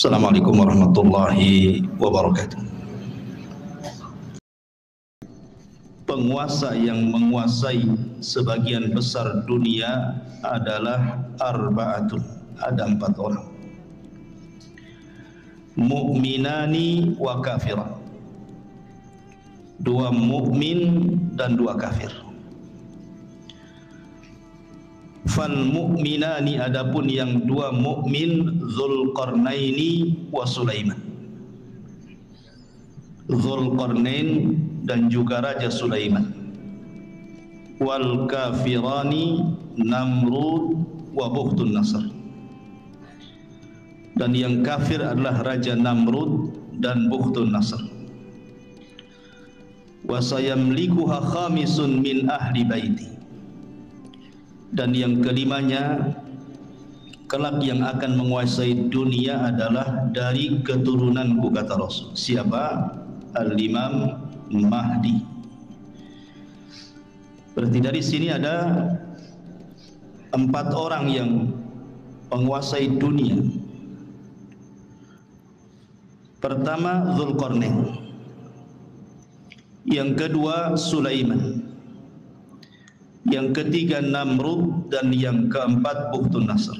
Assalamualaikum warahmatullahi wabarakatuh. Penguasa yang menguasai sebagian besar dunia adalah arba'atun, ada 4 orang. Mu'minani wa kafiran, 2 mukmin dan 2 kafir. Fal mu'minani, adapun yang 2 mukmin, Dzulqarnaini wa Sulaiman. Dzulqarnain dan juga Raja Sulaiman. Wal kafirani Namrud wa Bukhtun Nasr. Dan yang kafir adalah Raja Namrud dan Bukhtun Nasr. Wa sayamlikuha khamisun min ahli baiti. Dan yang kelimanya, kelak yang akan menguasai dunia adalah dari keturunanku, kata Rasul. Siapa? Al-Imam Mahdi. Berarti dari sini ada 4 orang yang menguasai dunia. Pertama Dzulqarnain, yang kedua Sulaiman, yang ketiga Namrud, dan yang keempat Bukhtun Nasr.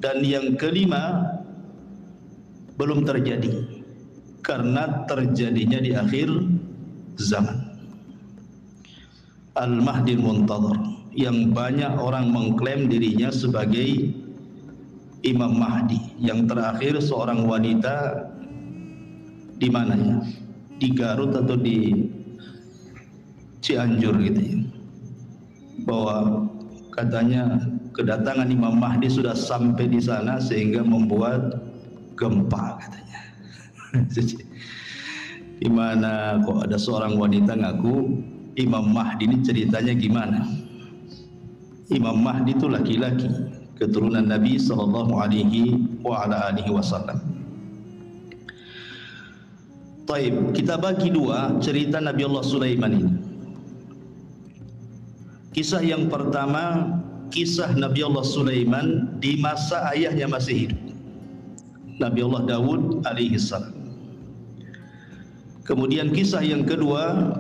Dan yang kelima belum terjadi, karena terjadinya di akhir zaman. Al-Mahdi Muntadhar, yang banyak orang mengklaim dirinya sebagai Imam Mahdi. Yang terakhir seorang wanita, di mana ya? Di Garut atau di Cianjur gitu ya, bahwa katanya kedatangan Imam Mahdi sudah sampai di sana sehingga membuat gempa katanya. Di mana kok ada seorang wanita ngaku Imam Mahdi, ini ceritanya gimana? Imam Mahdi itu laki-laki, keturunan Nabi sallallahu alaihi wasallam. Taib, kita bagi 2 cerita Nabi Allah Sulaiman ini. Kisah yang pertama, kisah Nabi Allah Sulaiman di masa ayahnya masih hidup, Nabi Allah Daud alaihi salam. Kemudian kisah yang kedua,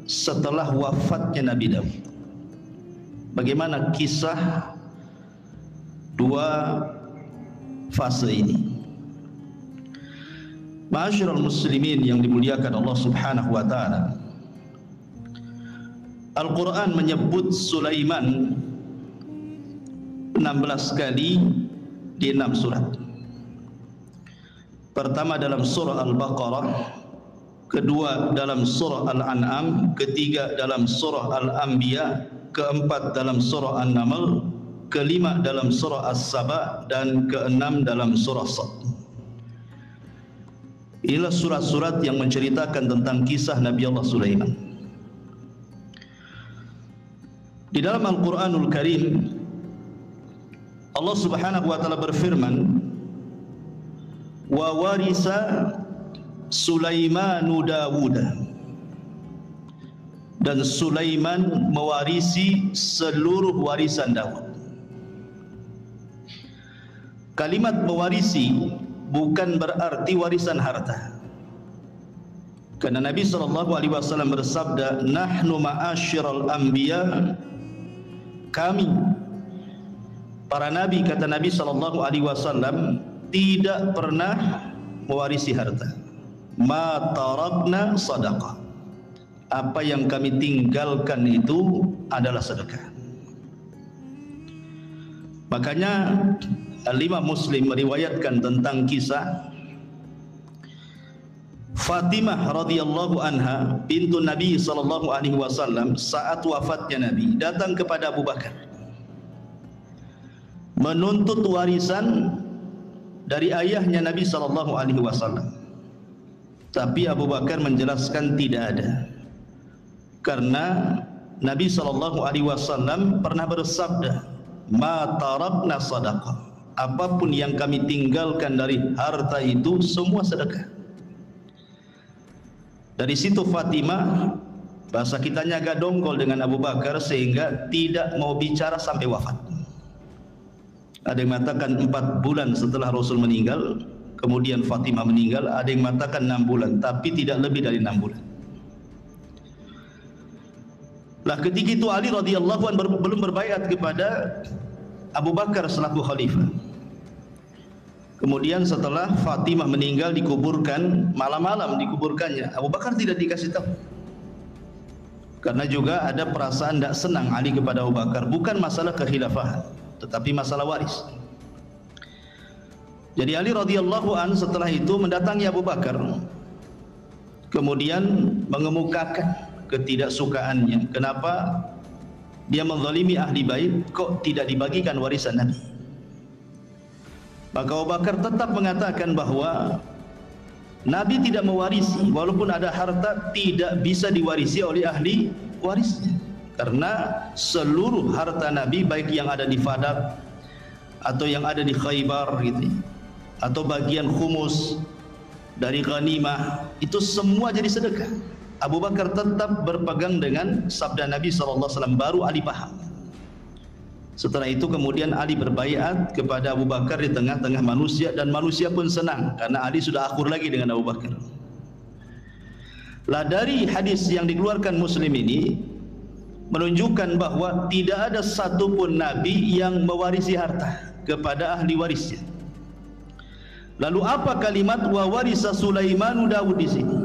setelah wafatnya Nabi Daud. Bagaimana kisah 2 fase ini? Ma'asyiral muslimin yang dimuliakan Allah Subhanahu wa taala, Al-Quran menyebut Sulaiman 16 kali di 6 surat. Pertama dalam surah Al-Baqarah, kedua dalam surah Al-An'am, ketiga dalam surah Al-Anbiya, keempat dalam surah An-Naml, kelima dalam surah As-Saba, dan keenam dalam surah Sad. Inilah surat-surat yang menceritakan tentang kisah Nabi Allah Sulaiman. Di dalam Al-Quranul Karim, Allah Subhanahu wa ta'ala berfirman, wa warisa Sulaimanu Dawuda, dan Sulaiman mewarisi seluruh warisan Daud. Kalimat mewarisi bukan berarti warisan harta, karena Nabi SAW bersabda, nahnu ma'asyiral anbiya, kami para nabi, kata Nabi SAW, tidak pernah mewarisi harta. Ma tarakna sadaqah, apa yang kami tinggalkan itu adalah sedekah. Makanya Al-Imam Muslim meriwayatkan tentang kisah Fatimah radhiyallahu anha bintu Nabi sallallahu alaihi wasallam saat wafatnya Nabi datang kepada Abu Bakar menuntut warisan dari ayahnya Nabi SAW. Tapi Abu Bakar menjelaskan tidak ada, karena Nabi SAW pernah bersabda, "Ma tarakna sadaqah." Apapun yang kami tinggalkan dari harta itu semua sedekah. Dari situ Fatimah, bahasa kitanya agak dongkol dengan Abu Bakar sehingga tidak mau bicara sampai wafat. Ada yang mengatakan 4 bulan setelah Rasul meninggal, kemudian Fatimah meninggal. Ada yang mengatakan 6 bulan, tapi tidak lebih dari 6 bulan. Lah ketika itu Ali radhiyallahu anhu belum berbaiat kepada Abu Bakar selaku khalifah. Kemudian setelah Fatimah meninggal dikuburkan, malam-malam dikuburkannya, Abu Bakar tidak dikasih tahu. Karena juga ada perasaan tidak senang Ali kepada Abu Bakar, bukan masalah kekhilafahan, tetapi masalah waris. Jadi Ali radhiyallahu anhu setelah itu mendatangi Abu Bakar, kemudian mengemukakan ketidaksukaannya. Kenapa dia menzalimi ahli bait, kok tidak dibagikan warisan Nabi? Maka Abu Bakar tetap mengatakan bahwa Nabi tidak mewarisi, walaupun ada harta tidak bisa diwarisi oleh ahli warisnya, karena seluruh harta Nabi, baik yang ada di Fadak atau yang ada di Khaybar gitu, atau bagian khumus dari ghanimah, itu semua jadi sedekah. Abu Bakar tetap berpegang dengan sabda Nabi SAW, baru Ali paham. Setelah itu kemudian Ali berbaiat kepada Abu Bakar di tengah-tengah manusia, dan manusia pun senang karena Ali sudah akur lagi dengan Abu Bakar. Lah dari hadis yang dikeluarkan Muslim ini menunjukkan bahwa tidak ada satupun Nabi yang mewarisi harta kepada ahli warisnya. Lalu apa kalimat wa warisa Sulaimanu Daud di sini?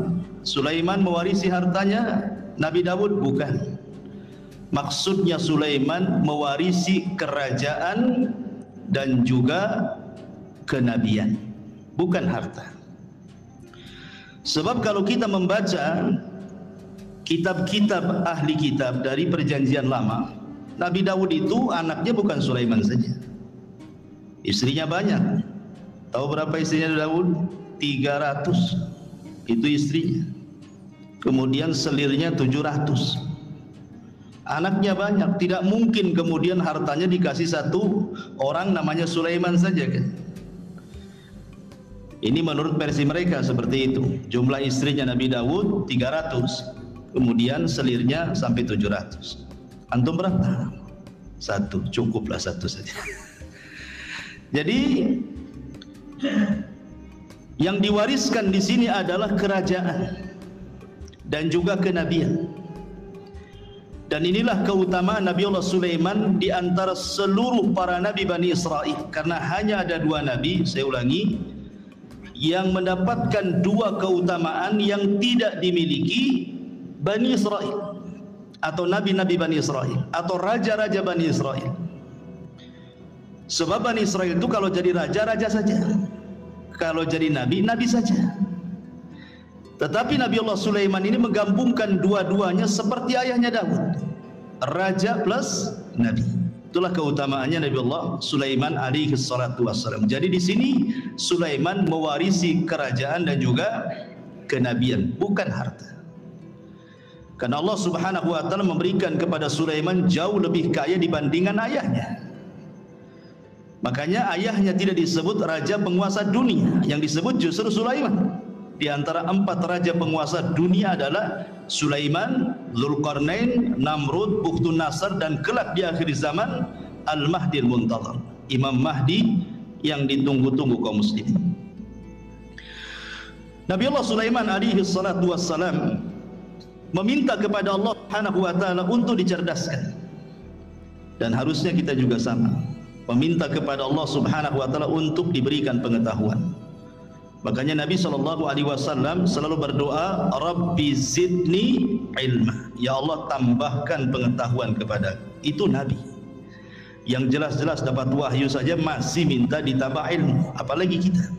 Sulaiman mewarisi hartanya Nabi Daud? Bukan. Maksudnya Sulaiman mewarisi kerajaan dan juga kenabian, bukan harta. Sebab kalau kita membaca kitab-kitab ahli kitab dari perjanjian lama, Nabi Daud itu anaknya bukan Sulaiman saja, istrinya banyak. Tahu berapa istrinya Daud? 300 itu istrinya. Kemudian selirnya 700. Anaknya banyak, tidak mungkin kemudian hartanya dikasih satu orang namanya Sulaiman saja kan. Ini menurut versi mereka seperti itu. Jumlah istrinya Nabi Daud 300, kemudian selirnya sampai 700. Antum berapa? Satu, cukuplah satu saja. Jadi yang diwariskan di sini adalah kerajaan dan juga kenabian. Dan inilah keutamaan Nabi Allah Sulaiman di antara seluruh para nabi Bani Israel, karena hanya ada 2 nabi, saya ulangi, yang mendapatkan 2 keutamaan yang tidak dimiliki Bani Israel atau nabi-nabi Bani Israel atau raja-raja Bani Israel. Sebab Bani Israel itu kalau jadi raja, raja saja, kalau jadi nabi, nabi saja. Tetapi Nabi Allah Sulaiman ini menggabungkan dua-duanya seperti ayahnya Daud, raja plus nabi. Itulah keutamaannya Nabi Allah Sulaiman alaihi salatu wassalam. Jadi di sini Sulaiman mewarisi kerajaan dan juga kenabian, bukan harta. Karena Allah Subhanahu wa taala memberikan kepada Sulaiman jauh lebih kaya dibandingkan ayahnya. Makanya ayahnya tidak disebut raja penguasa dunia, yang disebut justru Sulaiman. Di antara 4 raja penguasa dunia adalah Sulaiman, Dzulqarnain, Namrud, Bukhtun Nasr, dan kelak di akhir zaman Al-Mahdi Al-Muntadhar, Imam Mahdi yang ditunggu-tunggu kaum muslimin. Nabi Allah Sulaiman alaihi salatu wassalam meminta kepada Allah Subhanahu wa taala untuk dicerdaskan. Dan harusnya kita juga sama, meminta kepada Allah Subhanahu wa taala untuk diberikan pengetahuan. Makanya Nabi SAW selalu berdoa, Rabbi zidni ilma, ya Allah tambahkan pengetahuan kepada. Itu Nabi yang jelas-jelas dapat wahyu saja masih minta ditambah ilmu, apalagi kita.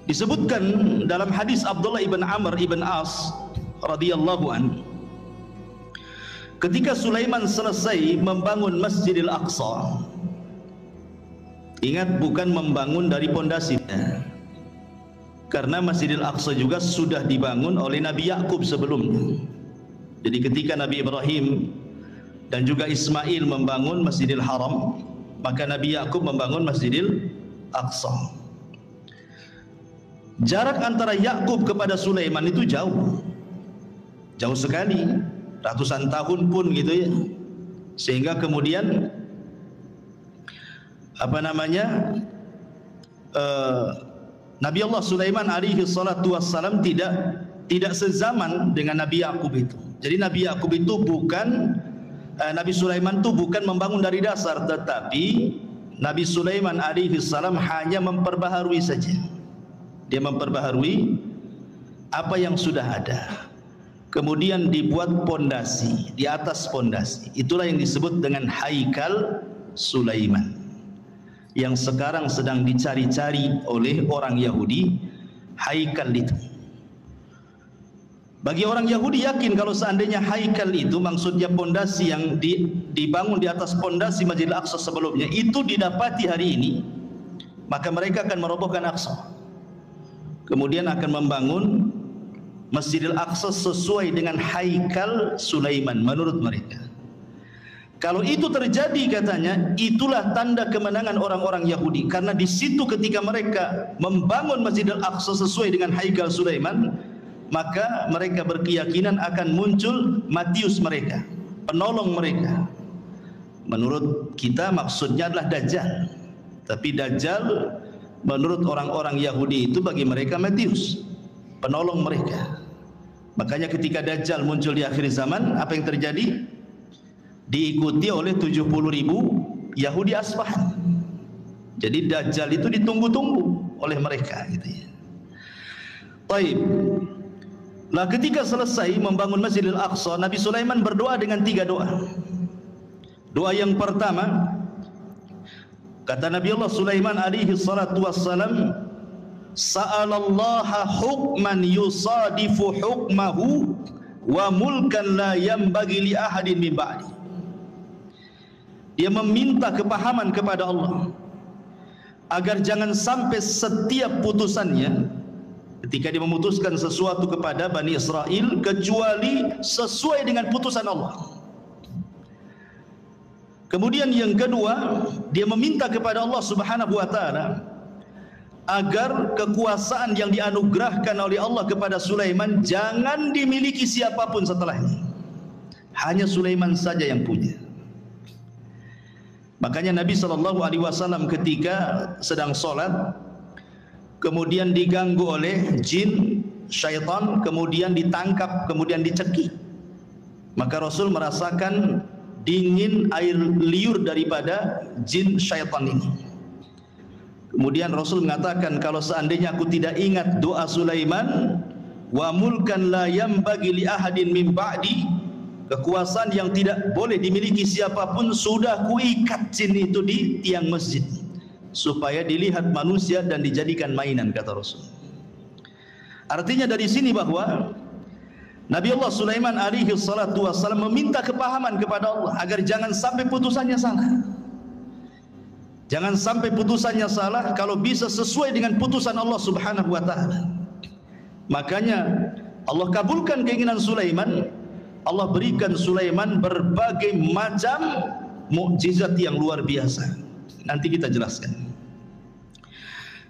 Disebutkan dalam hadis Abdullah ibn Amr ibn As radhiyallahu anhu, ketika Sulaiman selesai membangun Masjidil Aqsa, Ingat, bukan membangun dari pondasi. Karena Masjidil Aqsa juga sudah dibangun oleh Nabi Yakub sebelumnya. Jadi ketika Nabi Ibrahim dan juga Ismail membangun Masjidil Haram, maka Nabi Yakub membangun Masjidil Aqsa. Jarak antara Yakub kepada Sulaiman itu jauh sekali, ratusan tahun pun gitu ya. Sehingga kemudian Nabi Allah Sulaiman alaihi salatu wassalam tidak sezaman dengan Nabi Yakub itu. Jadi Nabi Yakub itu Nabi Sulaiman itu bukan membangun dari dasar, tetapi Nabi Sulaiman alaihi salam hanya memperbaharui saja. Dia memperbaharui apa yang sudah ada. Kemudian dibuat pondasi, di atas pondasi. Itulah yang disebut dengan Haikal Sulaiman, yang sekarang sedang dicari-cari oleh orang Yahudi. Haikal itu, bagi orang Yahudi yakin kalau seandainya haikal itu maksudnya pondasi yang dibangun di atas pondasi Masjidil Aqsa sebelumnya itu didapati hari ini, maka mereka akan merobohkan Aqsa, kemudian akan membangun Masjidil Aqsa sesuai dengan haikal Sulaiman menurut mereka. Kalau itu terjadi, katanya, itulah tanda kemenangan orang-orang Yahudi, karena di situ ketika mereka membangun Masjidil Aqsa sesuai dengan haikal Sulaiman, maka mereka berkeyakinan akan muncul Matius mereka, penolong mereka. Menurut kita maksudnya adalah Dajjal, tapi Dajjal menurut orang-orang Yahudi itu bagi mereka Matius, penolong mereka. Makanya ketika Dajjal muncul di akhir zaman, apa yang terjadi? Diikuti oleh 70.000 Yahudi Asfahan. Jadi Dajjal itu ditunggu-tunggu oleh mereka gitu ya. Baik. Nah, ketika selesai membangun Masjidil Aqsa, Nabi Sulaiman berdoa dengan 3 doa. Doa yang pertama, kata Nabi Allah Sulaiman alaihi salatu wassalam, sa'alallaha hukman yusadifu hukmahu wa mulkan la yanbaghi li ahadin min ba'di. Dia meminta kepahaman kepada Allah agar jangan sampai setiap putusannya ketika dia memutuskan sesuatu kepada Bani Israel kecuali sesuai dengan putusan Allah. Kemudian yang kedua, dia meminta kepada Allah Subhanahu wa taala agar kekuasaan yang dianugerahkan oleh Allah kepada Sulaiman jangan dimiliki siapapun setelahnya. Hanya Sulaiman saja yang punya. Makanya Nabi SAW ketika sedang sholat, kemudian diganggu oleh jin, syaitan, kemudian ditangkap, kemudian dicekik. Maka Rasul merasakan dingin air liur daripada jin syaitan ini. Kemudian Rasul mengatakan, kalau seandainya aku tidak ingat doa Sulaiman, wa mulkan la yanbaghi li ahadin min ba'di, kekuasaan yang tidak boleh dimiliki siapapun, sudah kuikat jin itu di tiang masjid supaya dilihat manusia dan dijadikan mainan, kata Rasul. Artinya dari sini bahwa Nabi Allah Sulaiman alaihi salatu wassalam meminta kepahaman kepada Allah agar jangan sampai putusannya salah. Jangan sampai putusannya salah, kalau bisa sesuai dengan putusan Allah Subhanahu wa taala. Makanya Allah kabulkan keinginan Sulaiman. Allah berikan Sulaiman berbagai macam mukjizat yang luar biasa. Nanti kita jelaskan.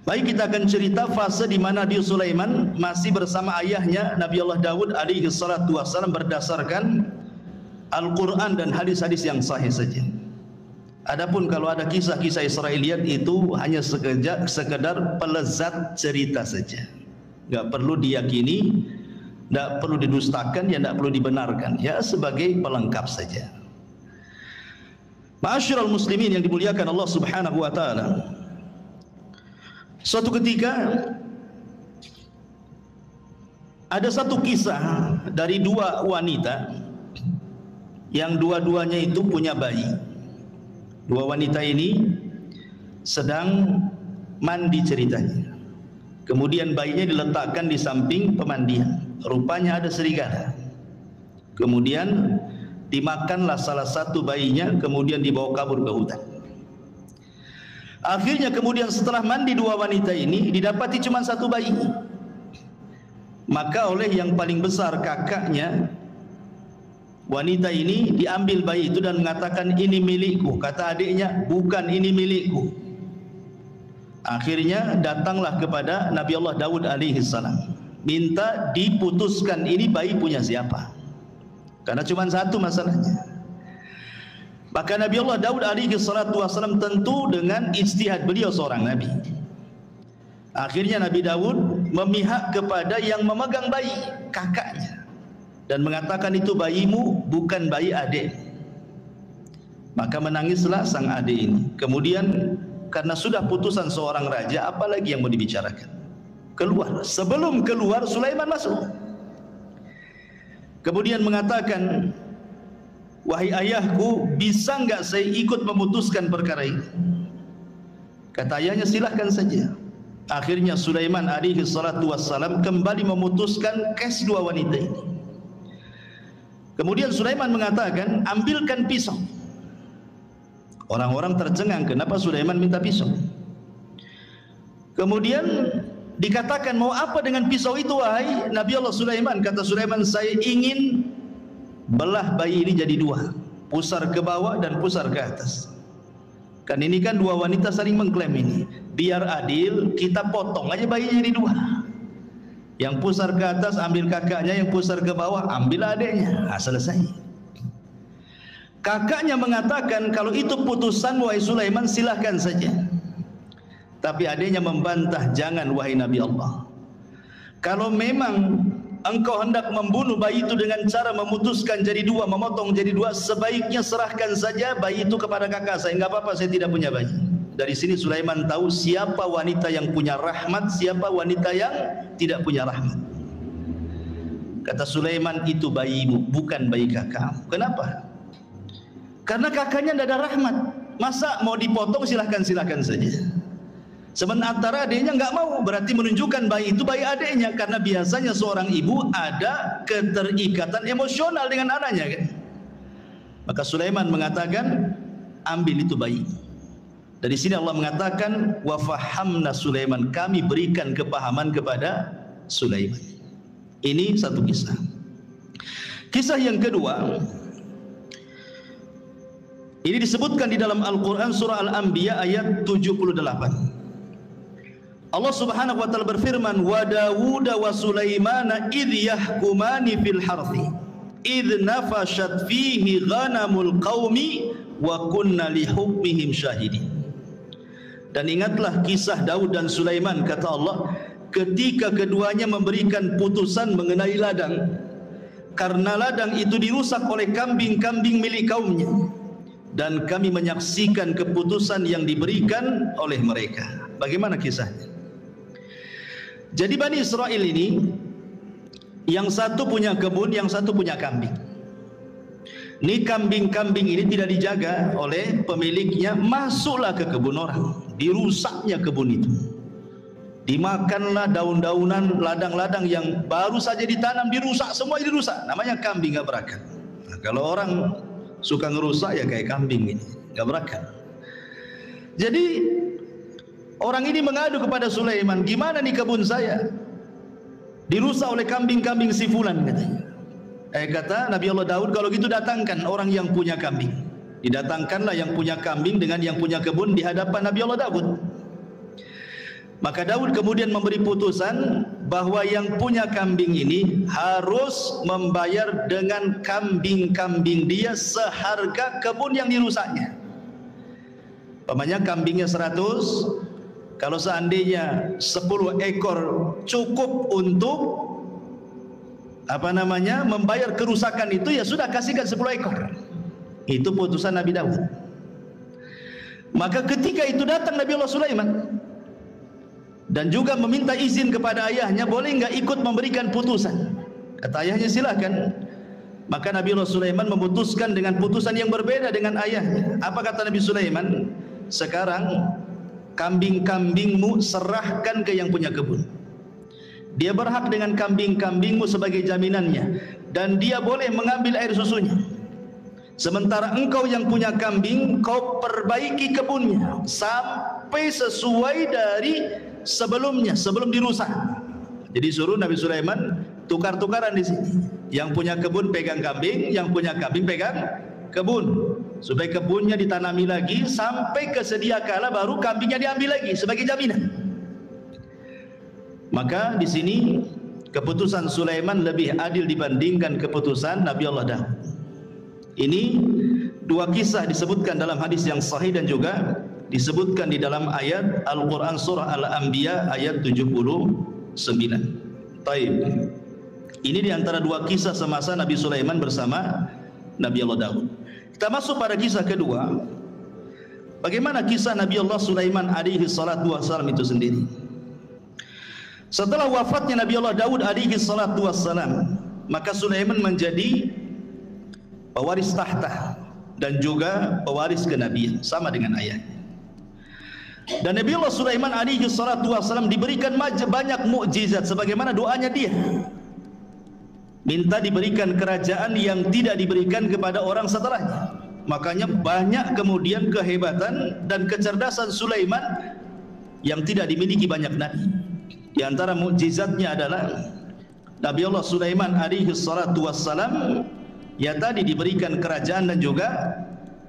Baik, kita akan cerita fase di mana Nabi Sulaiman masih bersama ayahnya Nabi Allah Daud alaihi salatu wassalam berdasarkan Al-Quran dan hadis-hadis yang sahih saja. Adapun kalau ada kisah-kisah Israiliyat itu hanya sekedar pelezat cerita saja, nggak perlu diyakini, nggak perlu didustakan, ya nggak perlu dibenarkan, ya sebagai pelengkap saja. Ma'asyiral muslimin yang dimuliakan Allah Subhanahu wa taala. Suatu ketika ada satu kisah dari 2 wanita yang dua-duanya itu punya bayi. 2 wanita ini sedang mandi ceritanya. Kemudian bayinya diletakkan di samping pemandian. Rupanya ada serigala. Kemudian dimakanlah salah satu bayinya, kemudian dibawa kabur ke hutan. Akhirnya kemudian setelah mandi dua wanita ini didapati cuma satu bayi. Maka oleh yang paling besar kakaknya wanita ini diambil bayi itu dan mengatakan ini milikku. Kata adiknya, bukan, ini milikku. Akhirnya datanglah kepada Nabi Allah Daud alaihi salam, minta diputuskan ini bayi punya siapa, karena cuma satu masalahnya. Maka Nabi Allah Daud alaihi salatu wasallam tentu dengan ijtihad, beliau seorang nabi. Akhirnya Nabi Daud memihak kepada yang memegang bayi, kakaknya, dan mengatakan itu bayimu, bukan bayi adik. Maka menangislah sang adik ini. Kemudian karena sudah putusan seorang raja, apalagi yang mau dibicarakan? Keluar. Sebelum keluar Sulaiman masuk. Kemudian mengatakan, wahai ayahku, bisa enggak saya ikut memutuskan perkara ini? Kata ayahnya, silahkan saja. Akhirnya Sulaiman alaihi salatu wassalam kembali memutuskan kes dua wanita ini. Kemudian Sulaiman mengatakan, ambilkan pisau. Orang-orang tercengang, kenapa Sulaiman minta pisau? Kemudian dikatakan, mau apa dengan pisau itu wahai Nabi Allah Sulaiman? Kata Sulaiman, saya ingin belah bayi ini jadi dua, pusar ke bawah dan pusar ke atas. Kan ini kan dua wanita saling mengklaim ini. Biar adil, kita potong aja bayinya jadi dua. Yang pusar ke atas ambil kakaknya, yang pusar ke bawah ambil adiknya. Nah, selesai. Kakaknya mengatakan, kalau itu putusan wahai Sulaiman, silahkan saja. Tapi adiknya membantah, jangan wahai Nabi Allah. Kalau memang engkau hendak membunuh bayi itu dengan cara memutuskan jadi dua, memotong jadi dua, sebaiknya serahkan saja bayi itu kepada kakak saya. Enggak apa-apa, saya tidak punya bayi. Dari sini Sulaiman tahu siapa wanita yang punya rahmat, siapa wanita yang tidak punya rahmat. Kata Sulaiman, itu bayimu, bukan bayi kakak. Kenapa? Karena kakaknya tidak ada rahmat. Masa mau dipotong, silahkan saja. Sementara adiknya enggak mau, berarti menunjukkan bayi itu bayi adiknya. Karena biasanya seorang ibu ada keterikatan emosional dengan anaknya kan? Maka Sulaiman mengatakan, ambil itu bayi. Dari sini Allah mengatakan, wa fahamna Sulaiman, kami berikan kepahaman kepada Sulaiman. Ini satu kisah. Kisah yang kedua, ini disebutkan di dalam Al-Quran surah Al-Anbiya ayat 78. Allah Subhanahu wa taala berfirman, wa Dawud wa Sulaimana idh yahkumani fil harthi idh nafashat fihi ghanamul qaumi wa kunna li hukmihim syahidin. Dan ingatlah kisah Daud dan Sulaiman, kata Allah, ketika keduanya memberikan putusan mengenai ladang, karena ladang itu dirusak oleh kambing-kambing milik kaumnya, dan kami menyaksikan keputusan yang diberikan oleh mereka. Bagaimana kisahnya? Jadi Bani Israel ini, yang satu punya kebun, yang satu punya kambing. Ini kambing-kambing ini tidak dijaga oleh pemiliknya, masuklah ke kebun orang, dirusaknya kebun itu. Dimakanlah daun-daunan, ladang-ladang yang baru saja ditanam, dirusak, semua dirusak. Namanya kambing gak berakal. Nah, kalau orang suka ngerusak ya kayak kambing ini, gak berakal. Jadi orang ini mengadu kepada Sulaiman, gimana nih kebun saya dirusak oleh kambing-kambing si fulan, katanya. Kata Nabi Allah Daud, kalau gitu datangkan orang yang punya kambing. Didatangkanlah yang punya kambing dengan yang punya kebun di hadapan Nabi Allah Daud. Maka Daud kemudian memberi putusan bahwa yang punya kambing ini harus membayar dengan kambing-kambing dia seharga kebun yang dirusaknya. Pamannya kambingnya 100, kalau seandainya 10 ekor cukup untuk membayar kerusakan itu, ya sudah, kasihkan 10 ekor. Itu putusan Nabi Daud. Maka ketika itu datang Nabi Allah Sulaiman dan juga meminta izin kepada ayahnya, boleh enggak ikut memberikan putusan? Kata ayahnya, silakan. Maka Nabi Allah Sulaiman memutuskan dengan putusan yang berbeda dengan ayahnya. Apa kata Nabi Sulaiman? Sekarang kambing-kambingmu serahkan ke yang punya kebun. Dia berhak dengan kambing-kambingmu sebagai jaminannya, dan dia boleh mengambil air susunya. Sementara engkau yang punya kambing, kau perbaiki kebunnya sampai sesuai dari sebelumnya, sebelum dirusak. Jadi suruh Nabi Sulaiman tukar-tukaran di sini. Yang punya kebun pegang kambing, yang punya kambing pegang kebun, supaya kebunnya ditanami lagi sampai kesedia kala baru kambingnya diambil lagi sebagai jaminan. Maka di sini keputusan Sulaiman lebih adil dibandingkan keputusan Nabi Allah Daud. Ini dua kisah disebutkan dalam hadis yang sahih dan juga disebutkan di dalam ayat Al-Quran surah Al-Anbiya ayat 79. Taib. Ini diantara dua kisah semasa Nabi Sulaiman bersama Nabi Allah Daud. Kita masuk pada kisah kedua. Bagaimana kisah Nabi Allah Sulaiman alaihi salatu wassalam itu sendiri. Setelah wafatnya Nabi Allah Daud alaihi salatu wassalam, maka Sulaiman menjadi pewaris tahta dan juga pewaris kenabian sama dengan ayahnya. Dan Nabi Allah Sulaiman alaihi salatu wassalam diberikan banyak mukjizat sebagaimana doanya dia. Minta diberikan kerajaan yang tidak diberikan kepada orang setelahnya. Makanya banyak kemudian kehebatan dan kecerdasan Sulaiman yang tidak dimiliki banyak nabi. Di antara mukjizatnya adalah Nabi Allah Sulaiman alaihi salatu wassalam ya tadi diberikan kerajaan dan juga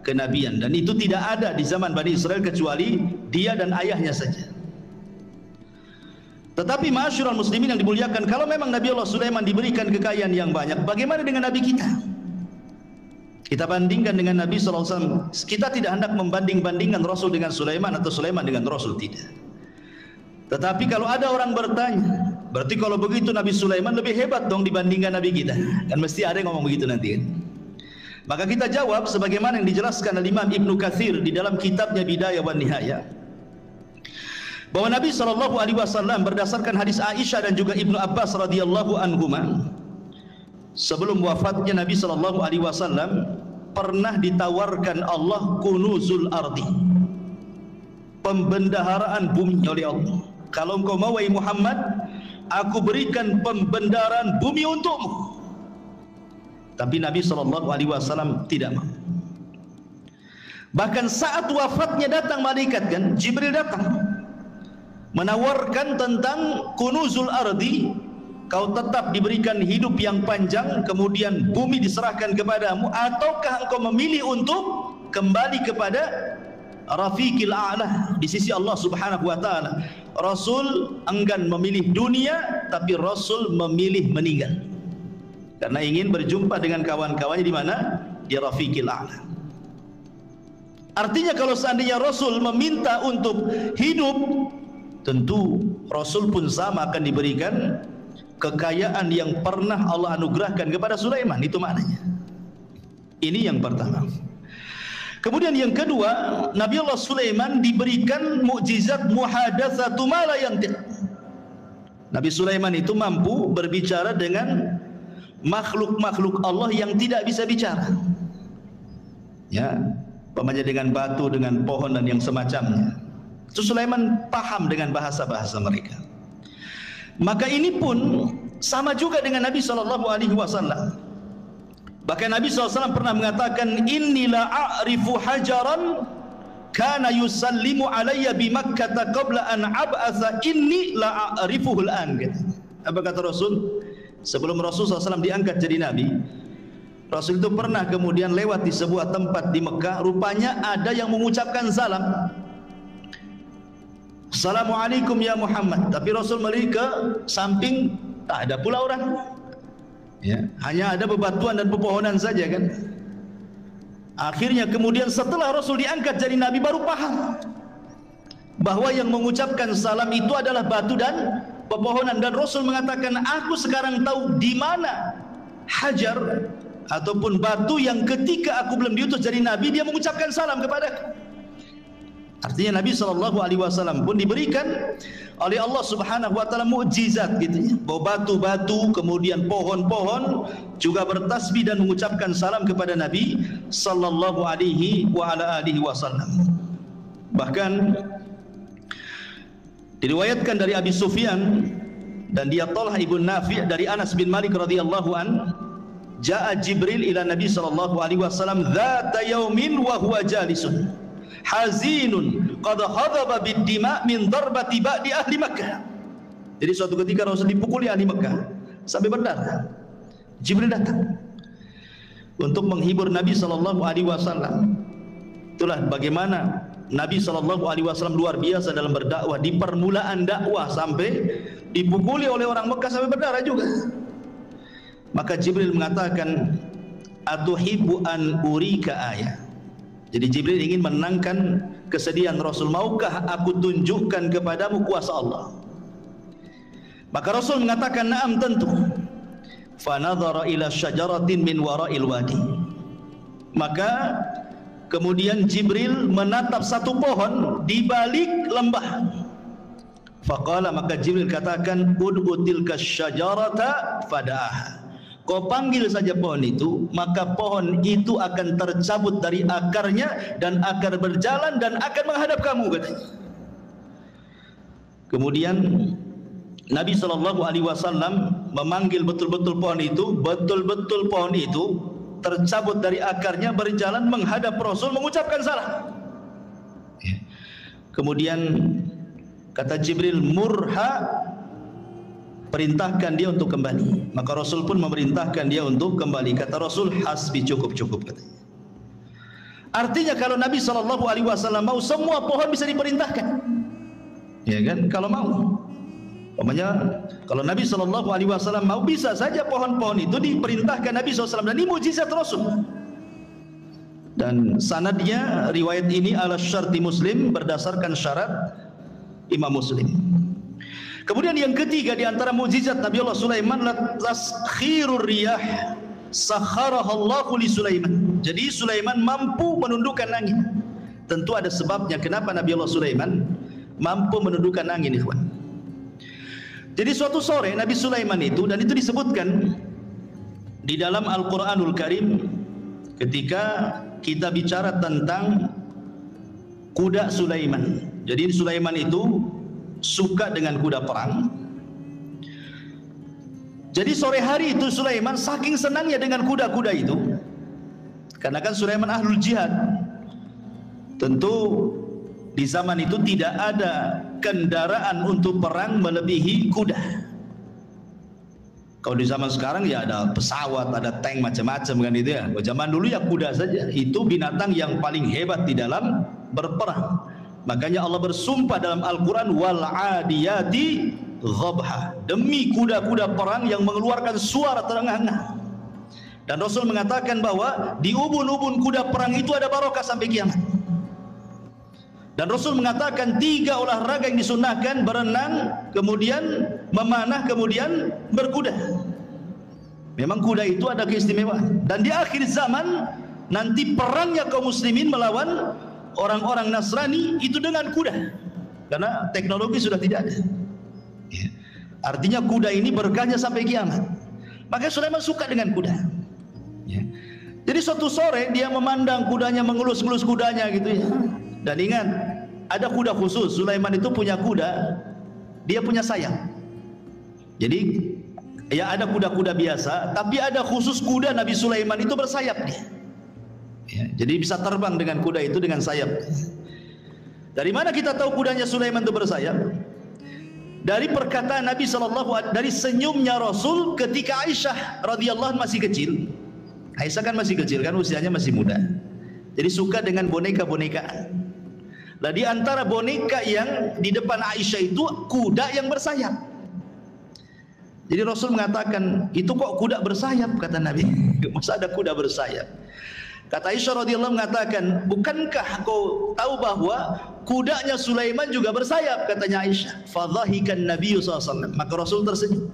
kenabian, dan itu tidak ada di zaman Bani Israel kecuali dia dan ayahnya saja. Tetapi ma'asyiral muslimin yang dimuliakan, kalau memang Nabi Allah Sulaiman diberikan kekayaan yang banyak, bagaimana dengan Nabi kita? Kita bandingkan dengan Nabi SAW. Kita tidak hendak membanding-bandingkan Rasul dengan Sulaiman atau Sulaiman dengan Rasul, tidak. Tetapi kalau ada orang bertanya, berarti kalau begitu Nabi Sulaiman lebih hebat dong dibandingkan Nabi kita. Kan mesti ada yang ngomong begitu nanti kan. Maka kita jawab sebagaimana yang dijelaskan oleh Imam Ibnu Katsir di dalam kitabnya Bidayah wan Nihayah, bahwa Nabi SAW berdasarkan hadis Aisyah dan juga Ibnu Abbas radhiyallahu anhuma, sebelum wafatnya Nabi SAW pernah ditawarkan Allah kunuzul ardi, pembendaharaan bumi oleh Allah. Kalau engkau mau wahai Muhammad, aku berikan pembendaharaan bumi untukmu. Tapi Nabi SAW tidak mau. Bahkan saat wafatnya datang malaikat, kan Jibril datang menawarkan tentang kunuzul ardi, kau tetap diberikan hidup yang panjang kemudian bumi diserahkan kepadamu, ataukah engkau memilih untuk kembali kepada Rafiqil A'la di sisi Allah Subhanahu wa taala. Rasul enggan memilih dunia, tapi Rasul memilih meninggal karena ingin berjumpa dengan kawan-kawannya di mana? Di Rafiqil A'la. Artinya kalau seandainya Rasul meminta untuk hidup, tentu Rasul pun sama akan diberikan kekayaan yang pernah Allah anugerahkan kepada Sulaiman. Itu maknanya. Ini yang pertama. Kemudian yang kedua, Nabi Allah Sulaiman diberikan mukjizat muhadatsatu ma la yantiq. Nabi Sulaiman itu mampu berbicara dengan makhluk-makhluk Allah yang tidak bisa bicara. Ya, umpamanya dengan batu, dengan pohon dan yang semacamnya. Itu Sulaiman paham dengan bahasa-bahasa mereka. Maka ini pun sama juga dengan Nabi SAW. Bahkan Nabi SAW pernah mengatakan, inni la a'rifu hajaran kana yusallimu alayya bi Makkah qabla an ab'atha inni la a'rifuhu al-an. Apa kata Rasul? Sebelum Rasul SAW diangkat jadi Nabi, Rasul itu pernah kemudian lewat di sebuah tempat di Mekah. Rupanya ada yang mengucapkan salam, Assalamualaikum ya Muhammad. Tapi Rasul melihat ke samping, tak ada pula orang. Ya, hanya ada bebatuan dan pepohonan saja kan. Akhirnya kemudian setelah Rasul diangkat jadi Nabi baru paham bahwa yang mengucapkan salam itu adalah batu dan pepohonan. Dan Rasul mengatakan, aku sekarang tahu di mana hajar ataupun batu yang ketika aku belum diutus jadi Nabi dia mengucapkan salam kepadaku. Artinya Nabi SAW pun diberikan oleh Allah Subhanahu wa taala mukjizat gitu ya. Bahwa batu-batu kemudian pohon-pohon juga bertasbih dan mengucapkan salam kepada Nabi sallallahu alaihi wa ala alihi wasallam. Bahkan diriwayatkan dari Abi Sufyan dan dia Talha ibn Nafi' dari Anas bin Malik radhiyallahu an, jaa Jibril ila Nabi sallallahu alaihi wasallam dzata yaumin wa huwa jalisun hazinun qad hadaba bid-dima min darbati ba'di ahli Makkah. Jadi suatu ketika Rasul dipukuli ahli Makkah sampai berdarah. Jibril datang untuk menghibur Nabi sallallahu alaihi wasallam. Itulah bagaimana Nabi sallallahu alaihi wasallam luar biasa dalam berdakwah, di permulaan dakwah sampai dipukuli oleh orang Mekah sampai berdarah juga. Maka Jibril mengatakan, atuhibbu an urika ayah. Jadi Jibril ingin menenangkan kesedihan Rasul. Maukah aku tunjukkan kepadamu kuasa Allah? Maka Rasul mengatakan, na'am, tentu. Fanadhara ila syajaratin min wara'il wadi. Maka kemudian Jibril menatap satu pohon di balik lembah. Faqala, maka Jibril katakan, ud'u tilka syajarata fada'aha. Kau panggil saja pohon itu, maka pohon itu akan tercabut dari akarnya dan akan berjalan dan akan menghadap kamu, katanya. Kemudian Nabi SAW memanggil betul-betul pohon itu, betul-betul pohon itu tercabut dari akarnya, berjalan menghadap Rasul, mengucapkan salam. Kemudian kata Jibril, murha, perintahkan dia untuk kembali. Maka Rasul pun memerintahkan dia untuk kembali. Kata Rasul, hasbi, cukup, katanya. Artinya kalau Nabi SAW mau, semua pohon bisa diperintahkan, ya kan? Kalau mau, umpamanya kalau Nabi SAW mau, bisa saja pohon-pohon itu diperintahkan Nabi SAW. Dan ini mujizat Rasul. Dan sanadnya, riwayat ini ala syarti Muslim, berdasarkan syarat Imam Muslim. Kemudian yang ketiga di antara mukjizat Nabi Allah Sulaiman, taskhirur riyah sakharahallahu li Sulaiman. Jadi Sulaiman mampu menundukkan angin. Tentu ada sebabnya kenapa Nabi Allah Sulaiman mampu menundukkan angin, ikhwan. Jadi suatu sore Nabi Sulaiman itu, dan itu disebutkan di dalam Al-Qur'anul Karim ketika kita bicara tentang kuda Sulaiman. Jadi Sulaiman itu suka dengan kuda perang. Jadi sore hari itu Sulaiman saking senangnya dengan kuda-kuda itu, karena kan Sulaiman ahlul jihad. Tentu di zaman itu tidak ada kendaraan untuk perang melebihi kuda. Kalau di zaman sekarang ya ada pesawat, ada tank, macam-macam kan itu ya. Zaman dulu ya kuda saja, itu binatang yang paling hebat di dalam berperang. Makanya Allah bersumpah dalam Al-Quran, wal adiyati ghabha, demi kuda-kuda perang yang mengeluarkan suara terengah-engah. Dan Rasul mengatakan bahwa di ubun-ubun kuda perang itu ada barokah sampai kiamat. Dan Rasul mengatakan 3 olahraga yang disunahkan: berenang, kemudian memanah, kemudian berkuda. Memang kuda itu ada keistimewaan. Dan di akhir zaman nanti perangnya kaum muslimin melawan orang-orang Nasrani itu dengan kuda, karena teknologi sudah tidak ada. Artinya kuda ini berkahnya sampai kiamat. Maka Sulaiman suka dengan kuda. Jadi suatu sore dia memandang kudanya, mengelus-ngelus kudanya gitu ya. Dan ingat, ada kuda khusus. Sulaiman itu punya kuda, dia punya sayap. Jadi ya ada kuda-kuda biasa, tapi ada khusus kuda Nabi Sulaiman itu bersayap dia. Ya, jadi bisa terbang dengan kuda itu dengan sayap. Dari mana kita tahu kudanya Sulaiman itu bersayap? Dari perkataan Nabi SAW, dari senyumnya Rasul ketika Aisyah radhiyallahu masih kecil. Aisyah kan masih kecil kan, usianya masih muda. Jadi suka dengan boneka-bonekaan. Nah, di antara boneka yang di depan Aisyah itu kuda yang bersayap. Jadi Rasul mengatakan, itu kok kuda bersayap, kata Nabi. Masa ada kuda bersayap? Kata Aisyah radhiyallahu mengatakan, bukankah kau tahu bahwa kudanya Sulaiman juga bersayap? Katanya Aisyah. Fadhahikan Nabi SAW. Maka Rasul tersenyum.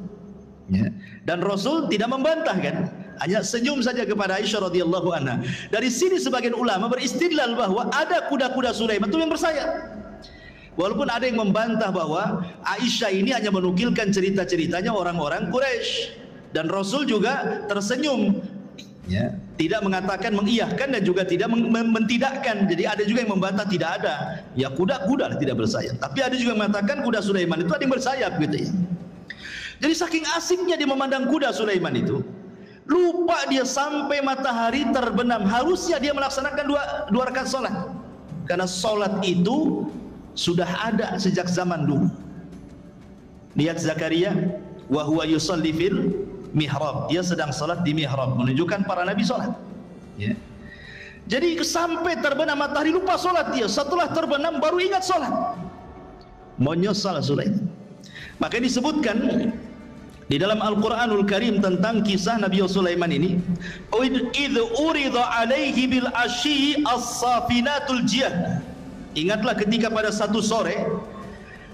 Ya. Dan Rasul tidak membantah kan, hanya senyum saja kepada Aisyah radhiyallahu anha. Dari sini sebagian ulama beristidlal bahwa ada kuda-kuda Sulaiman itu yang bersayap. Walaupun ada yang membantah bahwa Aisyah ini hanya menukilkan cerita-ceritanya orang-orang Quraisy, dan Rasul juga tersenyum. Ya, tidak mengatakan mengiyahkan dan juga tidak mentidakkan. Jadi ada juga yang membantah tidak ada. Ya kuda-kuda tidak bersayap. Tapi ada juga yang mengatakan kuda Sulaiman itu ada yang bersayap gitu ya. Jadi saking asiknya dia memandang kuda Sulaiman itu, lupa dia sampai matahari terbenam. Harusnya dia melaksanakan dua rakaat salat. karena solat itu sudah ada sejak zaman dulu. Lihat Zakaria, wa huwa yusalli fil mihrab, dia sedang salat di mihrab, menunjukkan para nabi salat. Ya. Jadi sampai terbenam matahari lupa salat dia, setelah terbenam baru ingat salat. Menyesal Sulaiman. Maka disebutkan di dalam Al-Quranul Karim tentang kisah Nabi Sulaiman ini, idh urida alaihi bil asyi as-safinatul jiyad. Ingatlah ketika pada satu sore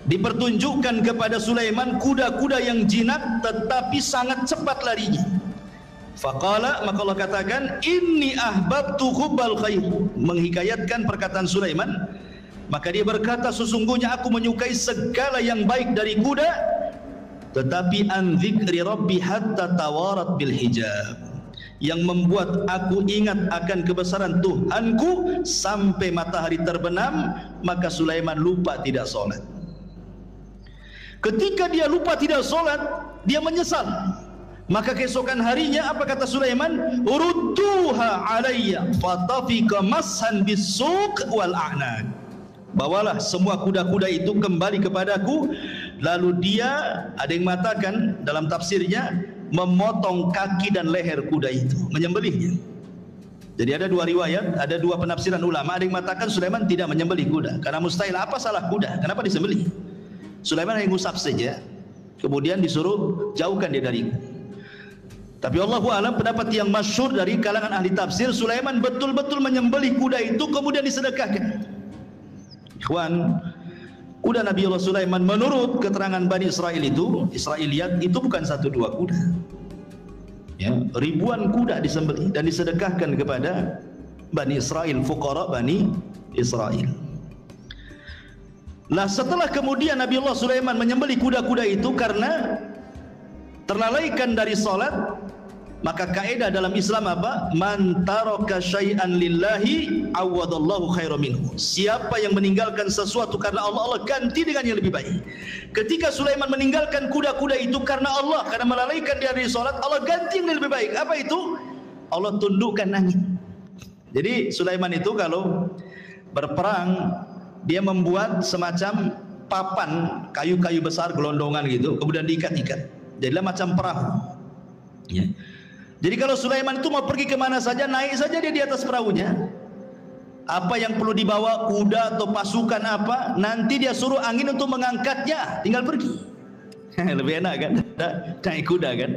dipertunjukkan kepada Sulaiman kuda-kuda yang jinak tetapi sangat cepat larinya. Faqala, maka Allah katakan, inni ahbabtu hubbal khair, menghikayatkan perkataan Sulaiman. Maka dia berkata, sesungguhnya aku menyukai segala yang baik dari kuda, tetapi an dzikri rabbi hatta tawarat bil hijab, yang membuat aku ingat akan kebesaran Tuhanku sampai matahari terbenam. Maka Sulaiman lupa tidak solat. Ketika dia lupa tidak solat, dia menyesal. Maka keesokan harinya apa kata Sulaiman? Urudduha alayya fatafika mashan bisuq wal a'naq. Bawalah semua kuda-kuda itu kembali kepadaku. Lalu dia, ada yang mengatakan dalam tafsirnya, memotong kaki dan leher kuda itu, menyembelihnya. Jadi ada dua riwayat, ada dua penafsiran ulama. Ada yang mengatakan Sulaiman tidak menyembelih kuda, karena mustahil. Apa salah kuda? Kenapa disembelih? Sulaiman hanya ngusap saja, kemudian disuruh jauhkan dia dariku. Tapi Allahu a'lam, pendapat yang masyhur dari kalangan ahli tafsir, Sulaiman betul-betul menyembelih kuda itu kemudian disedekahkan. Ikhwan, kuda Nabi Allah Sulaiman menurut keterangan Bani Israel itu, Israiliyat, itu bukan satu dua kuda. Ya, ribuan kuda disembelih dan disedekahkan kepada Bani Israel, fuqara Bani Israel. Nah, setelah kemudian Nabi Allah Sulaiman menyembelih kuda-kuda itu karena terlalaikan dari salat, maka kaidah dalam Islam apa? Man taraka syai'an lillahi awadallahu khairan minhu. Siapa yang meninggalkan sesuatu karena Allah, Allah ganti dengan yang lebih baik. Ketika Sulaiman meninggalkan kuda-kuda itu karena Allah, karena melalaikan dia dari salat, Allah ganti yang lebih baik. Apa itu? Allah tundukkan angin. Jadi Sulaiman itu kalau berperang, dia membuat semacam papan kayu-kayu besar gelondongan gitu, kemudian diikat-ikat. Jadilah macam perahu. Ya. Jadi kalau Sulaiman itu mau pergi kemana saja, naik saja dia di atas perahunya. Apa yang perlu dibawa, kuda atau pasukan apa, nanti dia suruh angin untuk mengangkatnya, tinggal pergi. Lebih enak kan, naik kuda kan.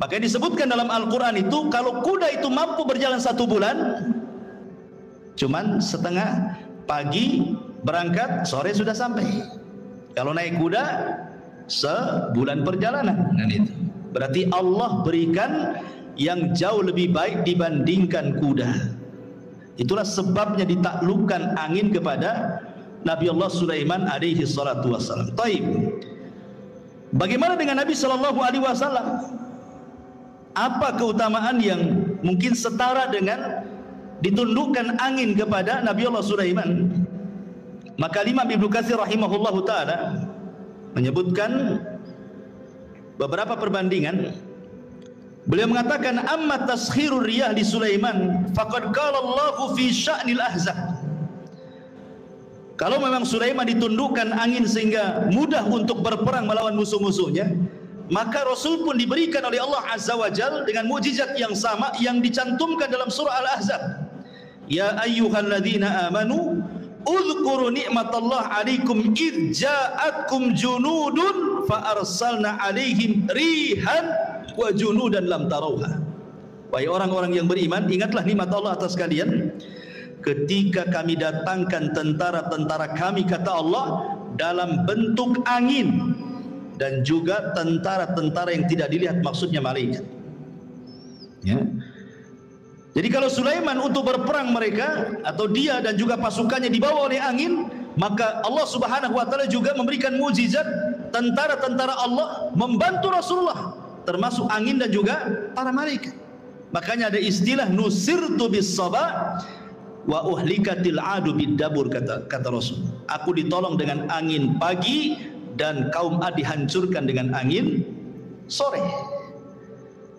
Makanya disebutkan dalam Al-Quran itu, kalau kuda itu mampu berjalan 1 bulan, cuman setengah, pagi berangkat, sore sudah sampai. Kalau naik kuda, sebulan perjalanan. Dan itu berarti Allah berikan yang jauh lebih baik dibandingkan kuda. Itulah sebabnya ditaklukkan angin kepada Nabi Allah Sulaiman alaihi salatu wassalam. Taib. Bagaimana dengan Nabi sallallahu alaihi wasallam? Apa keutamaan yang mungkin setara dengan ditundukkan angin kepada Nabi Allah Sulaiman? Maka Imam Ibnu Katsir rahimahullahu taala menyebutkan beberapa perbandingan. Beliau mengatakan, amma taskhirur riyah li Sulaiman faqad qala Allahu fi sya'nil ahzab. Kalau memang Sulaiman ditundukkan angin sehingga mudah untuk berperang melawan musuh-musuhnya, maka Rasul pun diberikan oleh Allah Azza wa Jalla dengan mukjizat yang sama yang dicantumkan dalam surah Al-Ahzab. Ya ayyuhalladzina amanu udhkuru ni'matallah alaikum idh ja'atkum junudun fa arsalna alaihim rihan wa junudan lam tarauha. Wahai orang-orang yang beriman, ingatlah nikmat Allah atas kalian ketika kami datangkan tentara-tentara kami, kata Allah, dalam bentuk angin, dan juga tentara-tentara yang tidak dilihat, maksudnya malaikat. Ya. Jadi kalau Sulaiman untuk berperang mereka atau dia dan juga pasukannya dibawa oleh angin, maka Allah Subhanahu wa taala juga memberikan mukjizat, tentara-tentara Allah membantu Rasulullah, termasuk angin dan juga para malaikat. Makanya ada istilah nusirtu bis sabah wa uhlikatil adu bid dabur, kata Rasul. Aku ditolong dengan angin pagi dan kaum Ad dihancurkan dengan angin sore.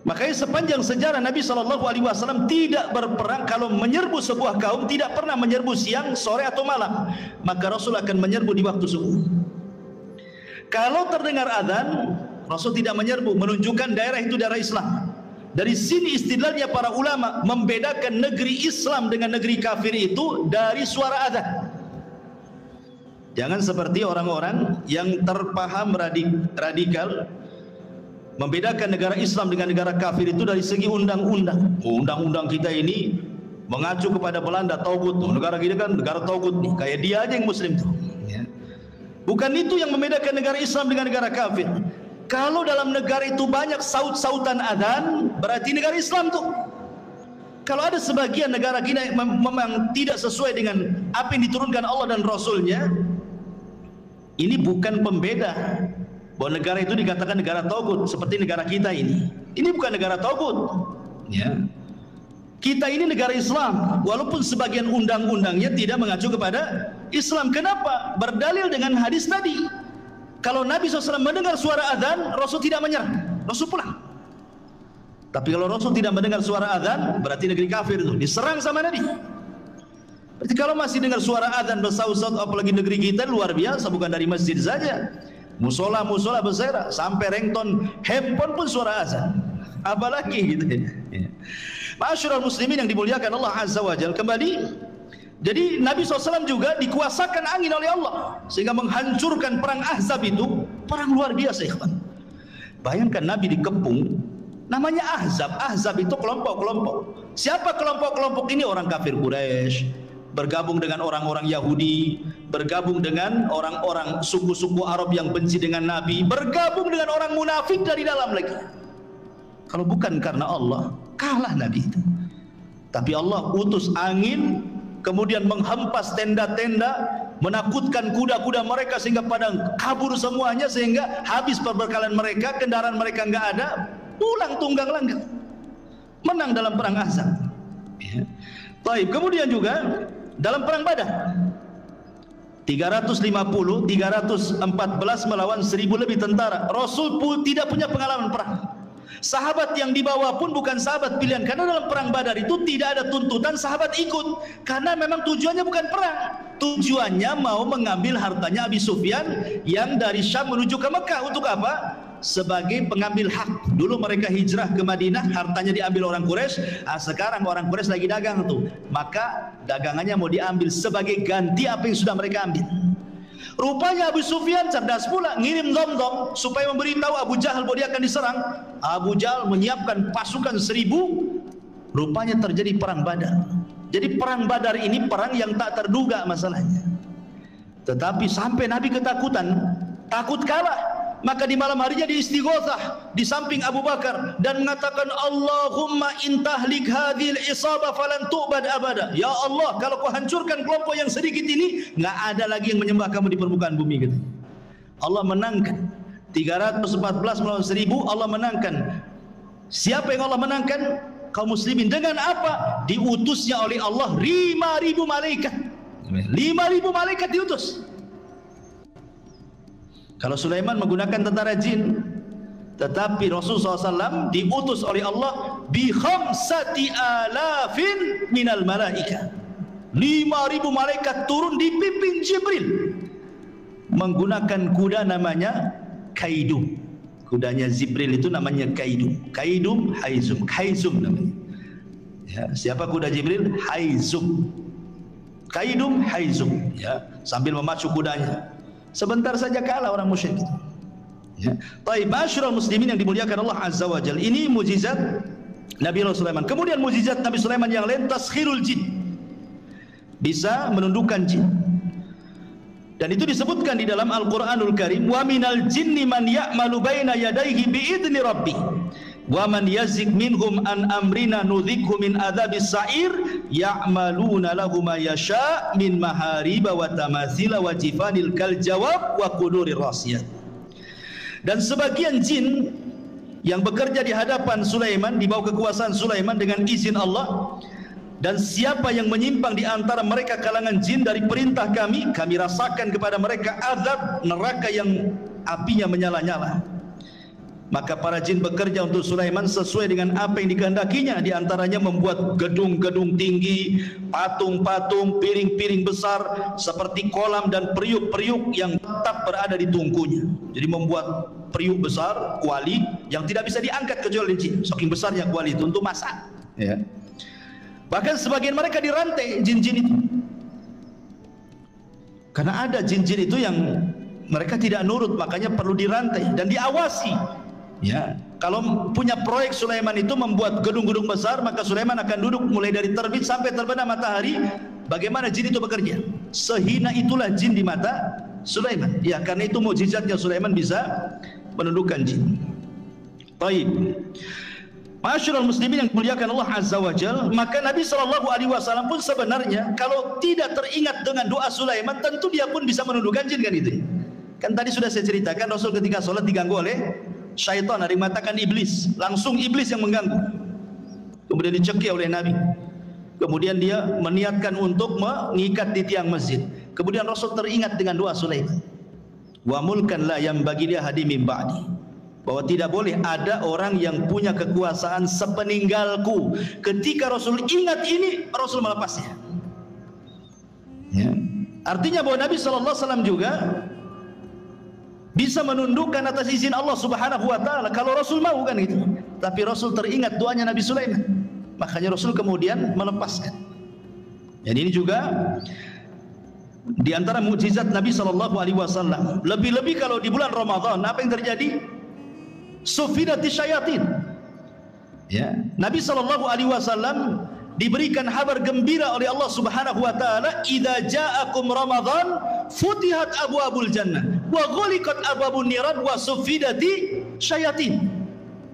Makanya sepanjang sejarah Nabi SAW tidak berperang. Kalau menyerbu sebuah kaum, tidak pernah menyerbu siang, sore atau malam. Maka Rasul akan menyerbu di waktu subuh. Kalau terdengar azan, Rasul tidak menyerbu, menunjukkan daerah itu daerah Islam. Dari sini istidlalnya para ulama membedakan negeri Islam dengan negeri kafir itu dari suara azan. Jangan seperti orang-orang yang terpaham radikal membedakan negara Islam dengan negara kafir itu dari segi undang-undang. Undang-undang kita ini mengacu kepada Belanda, tauhid. Negara kita kan negara tauhid nih, kayak dia aja yang muslim tuh. Bukan itu yang membedakan negara Islam dengan negara kafir. Kalau dalam negara itu banyak saut-sautan adzan, berarti negara Islam tuh. Kalau ada sebagian negara kita memang tidak sesuai dengan apa yang diturunkan Allah dan Rasulnya, ini bukan pembeda bahwa negara itu dikatakan negara tauhid seperti negara kita ini. Ini bukan negara tauhid. Ya. Kita ini negara Islam, walaupun sebagian undang-undangnya tidak mengacu kepada Islam. Kenapa? Berdalil dengan hadis tadi. Kalau Nabi SAW mendengar suara azan, Rasul tidak menyerah, Rasul pulang. Tapi kalau Rasul tidak mendengar suara azan, berarti negeri kafir itu diserang sama Nabi. Berarti kalau masih dengar suara azan bersaut-saut, apalagi negeri kita luar biasa, bukan dari masjid saja. Musola besar, sampai ringtone handphone pun suara azan. Apalagi gitu ya. Ma'asyiral muslimin yang dimuliakan Allah Azza wa Jalla, kembali. Jadi Nabi SAW juga dikuasakan angin oleh Allah sehingga menghancurkan perang Ahzab itu, perang luar biasa ikhwan. Bayangkan Nabi dikepung, namanya Ahzab. Ahzab itu kelompok-kelompok. Siapa kelompok-kelompok ini? Orang kafir Quraisy bergabung dengan orang-orang Yahudi, bergabung dengan orang-orang suku-suku Arab yang benci dengan Nabi, bergabung dengan orang munafik dari dalam lagi. Kalau bukan karena Allah, kalah Nabi itu. Tapi Allah utus angin, kemudian menghempas tenda-tenda, menakutkan kuda-kuda mereka sehingga pada kabur semuanya, sehingga habis perbekalan mereka, kendaraan mereka enggak ada, pulang tunggang langgang, menang dalam perang Ahzab. Ya. Baik, kemudian juga dalam perang Badar 314 melawan 1000 lebih tentara. Rasul pun tidak punya pengalaman perang. Sahabat yang dibawa pun bukan sahabat pilihan, karena dalam perang Badar itu tidak ada tuntutan sahabat ikut, karena memang tujuannya bukan perang. Tujuannya mau mengambil hartanya Abi Sufyan yang dari Syam menuju ke Mekah. Untuk apa? Sebagai pengambil hak. Dulu mereka hijrah ke Madinah, hartanya diambil orang Quraisy. Sekarang orang Quraisy lagi dagang tuh, maka dagangannya mau diambil sebagai ganti apa yang sudah mereka ambil. Rupanya Abu Sufyan cerdas pula, ngirim dom-dom supaya memberitahu Abu Jahal bahwa dia akan diserang. Abu Jahal menyiapkan pasukan 1000. Rupanya terjadi perang Badar. Jadi perang Badar ini perang yang tak terduga masalahnya. Tetapi sampai Nabi ketakutan, takut kalah. Maka di malam harinya diistighotsah di samping Abu Bakar dan mengatakan, Allahumma intahlik hadhil isabah falan tu'bad abada. Ya Allah, kalau kau hancurkan kelompok yang sedikit ini, nggak ada lagi yang menyembah kamu di permukaan bumi gitu. Allah menangkan 314 melawan 1000. Allah menangkan. Siapa yang Allah menangkan? Kaum muslimin. Dengan apa? Diutusnya oleh Allah 5.000 malaikat. 5.000 malaikat diutus. Kalau Sulaiman menggunakan tentara jin, tetapi Rasulullah SAW diutus oleh Allah bi 5.000 minal malaika. 5.000 malaikat turun dipimpin Jibril menggunakan kuda namanya Kaidum. Kudanya Jibril itu namanya Kaidum. Kaidum Haizum. Haizum namanya. Ya, siapa kuda Jibril? Haizum. Kaidum Haizum. Ya, sambil memacu kudanya. Sebentar saja kalah orang musyrik itu. Ya. Baik, ma'asyiral muslimin yang dimuliakan Allah Azza wa Jalla. Ini mukjizat Nabi Sulaiman. Kemudian mukjizat Nabi Sulaiman yang lain, taskhirul jin. Bisa menundukkan jin. Dan itu disebutkan di dalam Al-Qur'anul Karim, wa minal jinni man ya'malu baina yadayhi bi'idni rabbih. Wa man yazik minhum an amrina nudhikhu min adzabis sa'ir ya'maluna lahu ma yasha' min mahariba wa tamathila wa jifanil kal jawab wa qudurir rasiyat. Dan sebagian jin yang bekerja di hadapan Sulaiman, di bawah kekuasaan Sulaiman dengan izin Allah, dan siapa yang menyimpang di antara mereka kalangan jin dari perintah kami, kami rasakan kepada mereka azab neraka yang apinya menyala-nyala. Maka para jin bekerja untuk Sulaiman sesuai dengan apa yang dikehendakinya. Di antaranya membuat gedung-gedung tinggi, patung-patung, piring-piring besar seperti kolam dan periuk-periuk yang tetap berada di tungkunya. Jadi membuat periuk besar, kuali yang tidak bisa diangkat kecuali jin. Saking besarnya kuali itu untuk masak. Ya. Bahkan sebagian mereka dirantai jin-jin itu. Karena ada jin-jin itu yang mereka tidak nurut, makanya perlu dirantai dan diawasi. Ya, kalau punya proyek Sulaiman itu membuat gedung-gedung besar, maka Sulaiman akan duduk mulai dari terbit sampai terbenam matahari. Bagaimana jin itu bekerja? Sehina itulah jin di mata Sulaiman. Ya, karena itu mukjizatnya Sulaiman bisa menundukkan jin. Baik. Ma'asyiral muslimin yang dimuliakan Allah Azza wa Jalla, maka Nabi SAW pun sebenarnya kalau tidak teringat dengan doa Sulaiman, tentu dia pun bisa menundukkan jin, kan itu. Kan tadi sudah saya ceritakan Rasul ketika sholat diganggu oleh syaitan, dari matakan iblis, langsung iblis yang mengganggu. Kemudian dicekik oleh Nabi. Kemudian dia meniatkan untuk mengikat di tiang masjid. Kemudian Rasul teringat dengan doa Sulaiman. Wa mulkan la yang bagi dia hadi min ba'di. Bahwa tidak boleh ada orang yang punya kekuasaan sepeninggalku. Ketika Rasul ingat ini, Rasul melepasnya. Ya. Artinya bahwa Nabi SAW juga bisa menundukkan atas izin Allah Subhanahu wa taala kalau Rasul mau, kan gitu. Tapi Rasul teringat doanya Nabi Sulaiman. Makanya Rasul kemudian melepaskan. Jadi ini juga di antara mukjizat Nabi SAW. Lebih-lebih kalau di bulan Ramadan, apa yang terjadi? Sufidati syayatin. Ya, Nabi SAW diberikan kabar gembira oleh Allah Subhanahu wa taala, "Idza ja'akum Ramadan futihat abwabul jannah wa ghuliqat abwabun niran wa sufidati syayatin."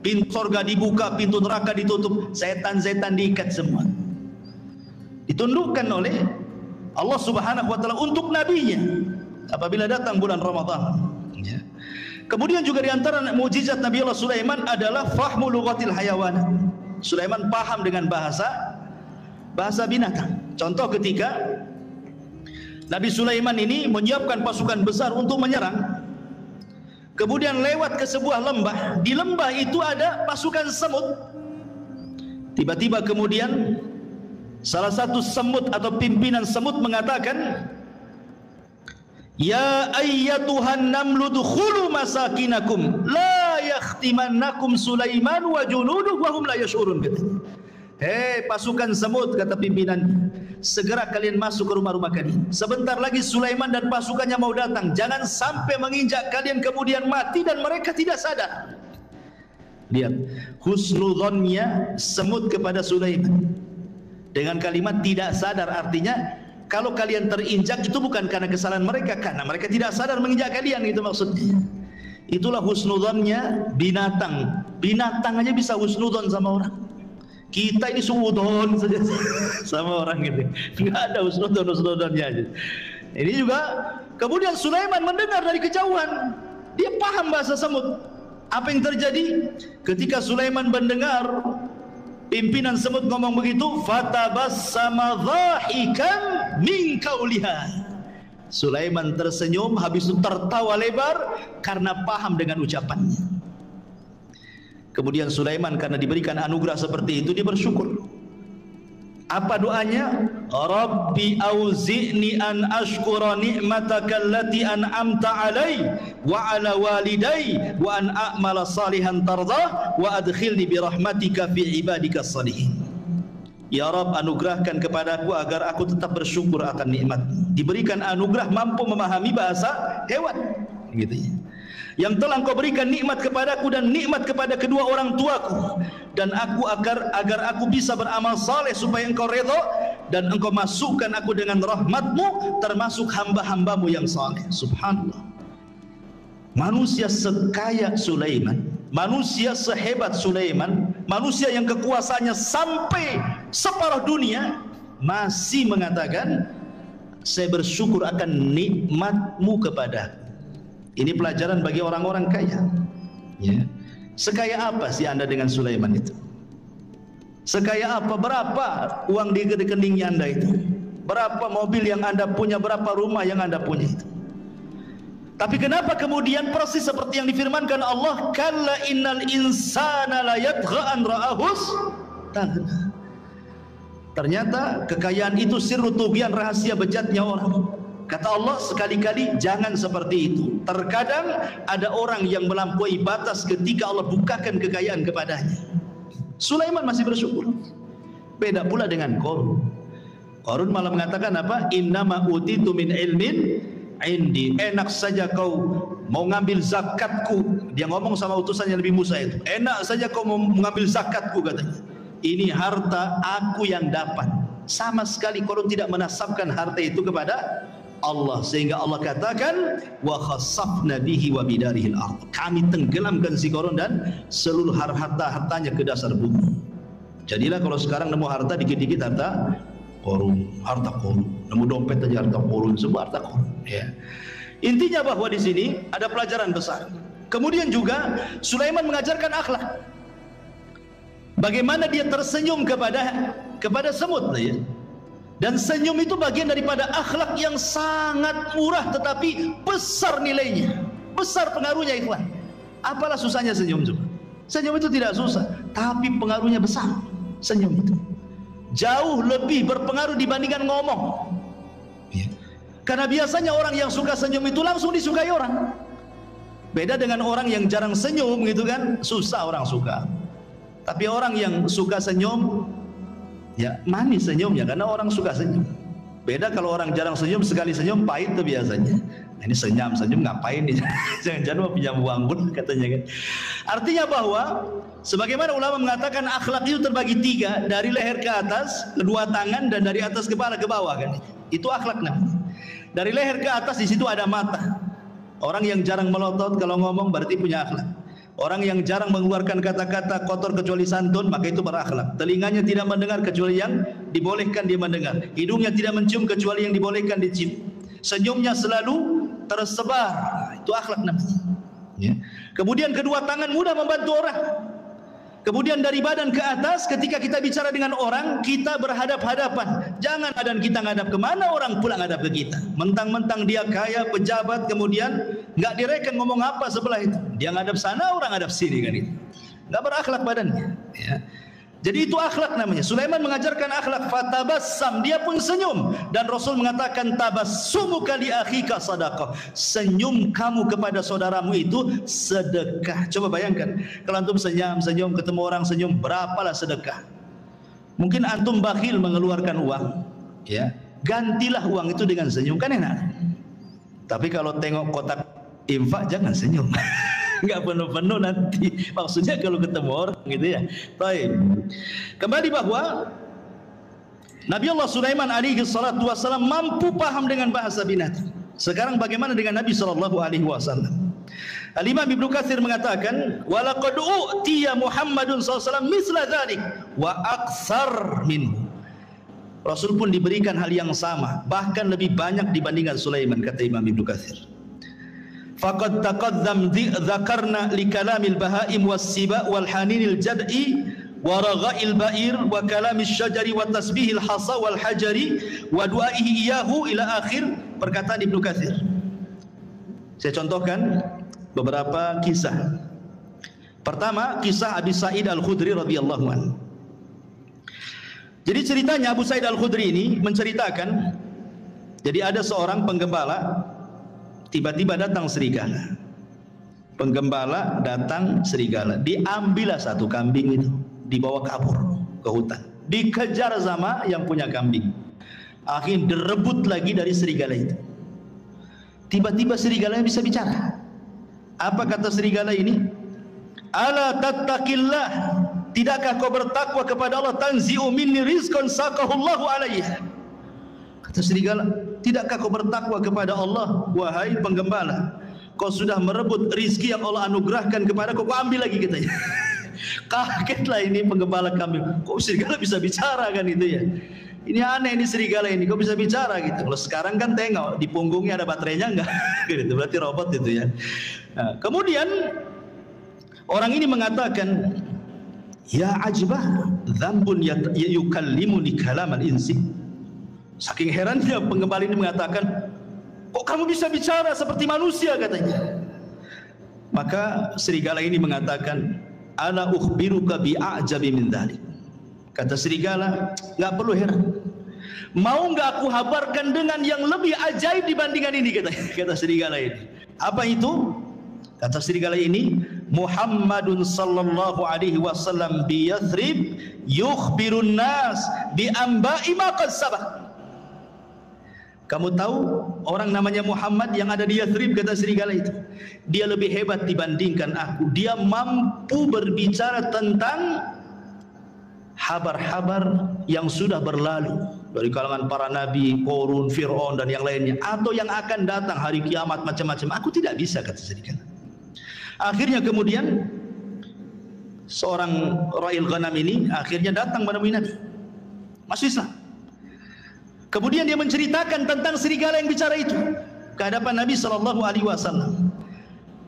Pintu surga dibuka, pintu neraka ditutup, setan-setan diikat semua. Ditundukkan oleh Allah Subhanahu wa taala untuk nabinya apabila datang bulan Ramadan. Ya. Kemudian juga di antara mukjizat Nabi Allah Sulaiman adalah fahmu lughatil hayawan. Sulaiman paham dengan bahasa binatang. Contoh ketika Nabi Sulaiman ini menyiapkan pasukan besar untuk menyerang, kemudian lewat ke sebuah lembah. Di lembah itu ada pasukan semut. Tiba-tiba kemudian salah satu semut atau pimpinan semut mengatakan, "Ya ayyatuhan namlu dukhulu masakinakum la yakhtimannakum Sulaiman wa junuduhu wa hum la yash'urun." Hei pasukan semut, kata pimpinan, segera kalian masuk ke rumah-rumah kalian. Sebentar lagi Sulaiman dan pasukannya mau datang. Jangan sampai menginjak kalian kemudian mati dan mereka tidak sadar. Lihat husnudzonnya semut kepada Sulaiman dengan kalimat tidak sadar. Artinya kalau kalian terinjak itu bukan karena kesalahan mereka, karena mereka tidak sadar menginjak kalian, itu maksudnya. Itulah husnudzonnya binatang. Binatang aja bisa husnudzon sama orang. Kita ini suudon saja sama orang gitu. Enggak ada husnudzonnya aja. Ini juga kemudian Sulaiman mendengar dari kejauhan. Dia paham bahasa semut. Apa yang terjadi? Ketika Sulaiman mendengar pimpinan semut ngomong begitu, fatabassama dhahikan min qauliha. Sulaiman tersenyum, habis itu tertawa lebar karena paham dengan ucapannya. Kemudian Sulaiman karena diberikan anugerah seperti itu, dia bersyukur. Apa doanya? Rabbi auzi'ni an ashkura ni'mataka allati an'amta alai wa ala walidai wa an a'mala salihan tardah wa adkhilni bi rahmatika fi ibadika salihin. Ya Rabb, anugerahkan kepadaku agar aku tetap bersyukur akan nikmat. Diberikan anugerah mampu memahami bahasa hewan, gitu ya. Yang telah Engkau berikan nikmat kepadaku dan nikmat kepada kedua orang tuaku, dan aku agar aku bisa beramal saleh supaya Engkau redha dan Engkau masukkan aku dengan rahmatmu termasuk hamba-hambamu yang saleh. Subhanallah. Manusia sekaya Sulaiman, manusia sehebat Sulaiman, manusia yang kekuasaannya sampai separuh dunia, masih mengatakan, saya bersyukur akan nikmatmu kepadaku. Ini pelajaran bagi orang-orang kaya. Ya. Sekaya apa sih Anda dengan Sulaiman itu? Sekaya apa? Berapa uang di rekeningnya Anda itu? Berapa mobil yang Anda punya? Berapa rumah yang Anda punya itu? Tapi kenapa kemudian proses seperti yang difirmankan Allah, kalla innal insana la yatgha an ra'ahus taghna. Ternyata kekayaan itu sirru tughyan, rahasia bejatnya orang. Kata Allah, sekali-kali jangan seperti itu. Terkadang ada orang yang melampaui batas ketika Allah bukakan kekayaan kepadanya. Sulaiman masih bersyukur. Beda pula dengan Qarun. Qarun malah mengatakan apa? Innama utitu min ilmin indi. Enak saja kau mau ngambil zakatku. Dia ngomong sama utusannya Nabi Musa itu. Enak saja kau mau mengambil zakatku, katanya. Ini harta aku yang dapat. Sama sekali Qarun tidak menasabkan harta itu kepada Allah, sehingga Allah katakan wa khassafna bihi wa bidarihil ardh. Kami tenggelamkan si Qarun dan seluruh harta-hartanya ke dasar bumi. Jadilah kalau sekarang nemu harta dikit-dikit harta Qarun, harta Qarun. Nemu dompet aja harta Qarun, semua harta Qarun, ya. Intinya bahwa di sini ada pelajaran besar. Kemudian juga Sulaiman mengajarkan akhlak. Bagaimana dia tersenyum kepada semut, ya. Dan senyum itu bagian daripada akhlak yang sangat murah tetapi besar nilainya, besar pengaruhnya, ikhwan. Apalah susahnya senyum coba? Senyum itu tidak susah, tapi pengaruhnya besar. Senyum itu jauh lebih berpengaruh dibandingkan ngomong, ya. Karena biasanya orang yang suka senyum itu langsung disukai orang. Beda dengan orang yang jarang senyum gitu kan, susah orang suka. Tapi orang yang suka senyum, ya manis senyumnya karena orang suka senyum. Beda kalau orang jarang senyum, sekali senyum pahit tuh biasanya. Nah, ini senyum ngapain nih? Jangan-jangan mau pinjam uang pun katanya kan. Artinya bahwa sebagaimana ulama mengatakan akhlak itu terbagi tiga, dari leher ke atas, kedua tangan, dan dari atas kepala ke bawah kan. Itu akhlak namanya. Dari leher ke atas di situ ada mata. Orang yang jarang melotot kalau ngomong berarti punya akhlak. Orang yang jarang mengeluarkan kata-kata kotor kecuali santun, maka itu berakhlak. Telinganya tidak mendengar kecuali yang dibolehkan dia mendengar. Hidungnya tidak mencium kecuali yang dibolehkan dicium. Senyumnya selalu tersebar. Itu akhlak namanya, ya. Kemudian kedua tangan mudah membantu orang. Kemudian dari badan ke atas, ketika kita bicara dengan orang, kita berhadap-hadapan. Jangan badan kita ngadap kemana, orang pula ngadap ke kita. Mentang-mentang dia kaya, pejabat, kemudian nggak direken ngomong apa sebelah itu. Dia ngadap sana, orang ngadap sini kan itu. Nggak berakhlak badannya, ya. Jadi itu akhlak namanya. Sulaiman mengajarkan akhlak, fatabassam, dia pun senyum. Dan Rasul mengatakan tabassumuka li akhika sadaqah. Senyum kamu kepada saudaramu itu sedekah. Coba bayangkan, kalau antum senyum ketemu orang senyum, berapalah sedekah. Mungkin antum bakhil mengeluarkan uang, ya. Gantilah uang itu dengan senyum, kan enak. Tapi kalau tengok kotak infak jangan senyum. Enggak penuh-penuh nanti. Maksudnya kalau ketemu orang gitu ya. Baik. Kembali bahwa Nabi Allah Sulaiman alaihi salatu wasallam mampu paham dengan bahasa binatang. Sekarang bagaimana dengan Nabi sallallahu alaihi wasallam? Al-Imam Ibnu Katsir mengatakan, "Wa laqad u'tiya Muhammadun sallallahu alaihi wasallam misla dzalik wa aktsar minhu." Rasul pun diberikan hal yang sama, bahkan lebih banyak dibandingkan Sulaiman, kata Imam Ibnu Katsir. Faqad taqaddam dzakarna li kalamil bahaim was-siba wal haninil jad'i wa ragha'il ba'ir wa kalamil syajari wa tasbihil hasa wal hajari wa du'aihi iyahu ila akhir perkataan Ibnu Katsir. Saya contohkan beberapa kisah. Pertama, kisah Abi Sa'id Al-Khudri radhiyallahu anhu. Jadi ceritanya Abu Sa'id Al-Khudri ini menceritakan, jadi ada seorang penggembala, tiba-tiba datang serigala. Penggembala datang serigala, diambillah satu kambing itu, dibawa kabur ke hutan, dikejar sama yang punya kambing, akhirnya direbut lagi dari serigala itu. Tiba-tiba serigalanya bisa bicara. Apa kata serigala ini? Ala tattaqillah, tidakkah kau bertakwa kepada Allah? Tanzi'u minni rizqan saqahullahu alayya. Kata serigala, tidakkah kau bertakwa kepada Allah, wahai penggembala? Kau sudah merebut rizki yang Allah anugerahkan kepada kau ambil lagi, katanya. Kagetlah ini penggembala kambing. Kok serigala bisa bicara kan itu ya? Ini aneh ini serigala ini, kok bisa bicara gitu. Kalau sekarang kan tengok di punggungnya ada baterainya enggak? Gitu, berarti robot itu ya. Nah, kemudian orang ini mengatakan, ya ajbah dzambun yukallimuni kalaman insi. Saking herannya penggembala ini mengatakan, Kok kamu bisa bicara seperti manusia, katanya. Maka serigala ini mengatakan, ala ukhbiruka bi'ajabi min dhalik. Kata serigala, nggak perlu heran. Mau nggak aku habarkan dengan yang lebih ajaib dibandingkan ini, kata serigala ini. Apa itu? Kata serigala ini, Muhammadun sallallahu alaihi wasallam bi Yathrib yukhbirun nas bi amba'i ma qad sabaq. Kamu tahu orang namanya Muhammad yang ada di Yathrib, kata serigala itu. Dia lebih hebat dibandingkan aku. Dia mampu berbicara tentang habar-habar yang sudah berlalu dari kalangan para nabi, Qarun, Fir'aun dan yang lainnya, atau yang akan datang hari kiamat, macam-macam. Aku tidak bisa, kata serigala. Akhirnya kemudian seorang ra'il ghanam ini akhirnya datang menemui Nabi, masuk Islam. Kemudian dia menceritakan tentang serigala yang bicara itu ke hadapan Nabi SAW.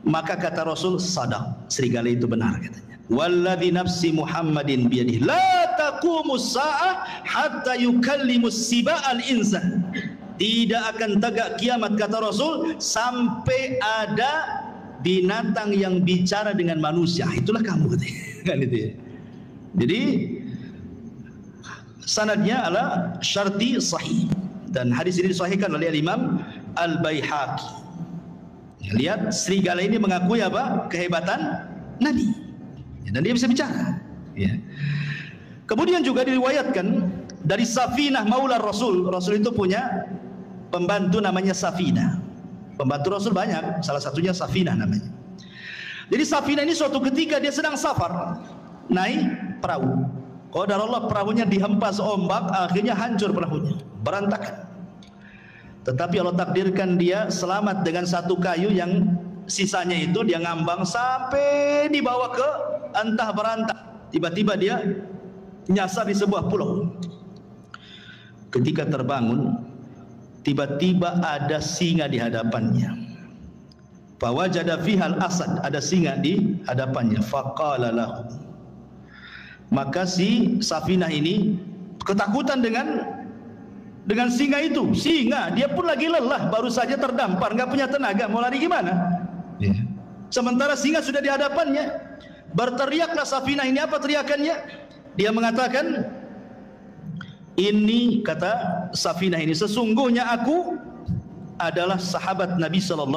Maka kata Rasul, sadaq, serigala itu benar, katanya. Walladzi nafsi Muhammadin biyadihi la taqumus sa'ah hatta yukallimus siba'al insan. Tidak akan tegak kiamat, kata Rasul, sampai ada binatang yang bicara dengan manusia. Itulah kamu, katanya. Jadi sanadnya adalah syarti sahih, dan hadis ini disahihkan oleh Imam Al-Baihaqi. Lihat, serigala ini mengakui apa? Kehebatan Nabi, dan dia bisa bicara. Kemudian juga diriwayatkan dari Safinah maula Rasul. Rasul itu punya pembantu namanya Safinah. Pembantu Rasul banyak, salah satunya Safinah namanya. Jadi Safinah ini suatu ketika dia sedang safar, naik perahu. Qadar Allah, perahunya dihempas ombak, akhirnya hancur perahunya, berantakan. Tetapi Allah takdirkan dia selamat dengan satu kayu yang sisanya itu dia ngambang sampai dibawa ke antah berantah. Tiba-tiba dia nyasar di sebuah pulau. Ketika terbangun, tiba-tiba ada singa di hadapannya. Fawajada fihal asad, ada singa di hadapannya. Faqala lahu, maka si Safinah ini ketakutan dengan singa itu. Singa, dia pun lagi lelah, baru saja terdampar, nggak punya tenaga, mau lari gimana? Sementara singa sudah di hadapannya. Berteriaklah Safinah ini, apa teriakannya? Dia mengatakan, ini, kata Safinah ini, sesungguhnya aku adalah sahabat Nabi SAW.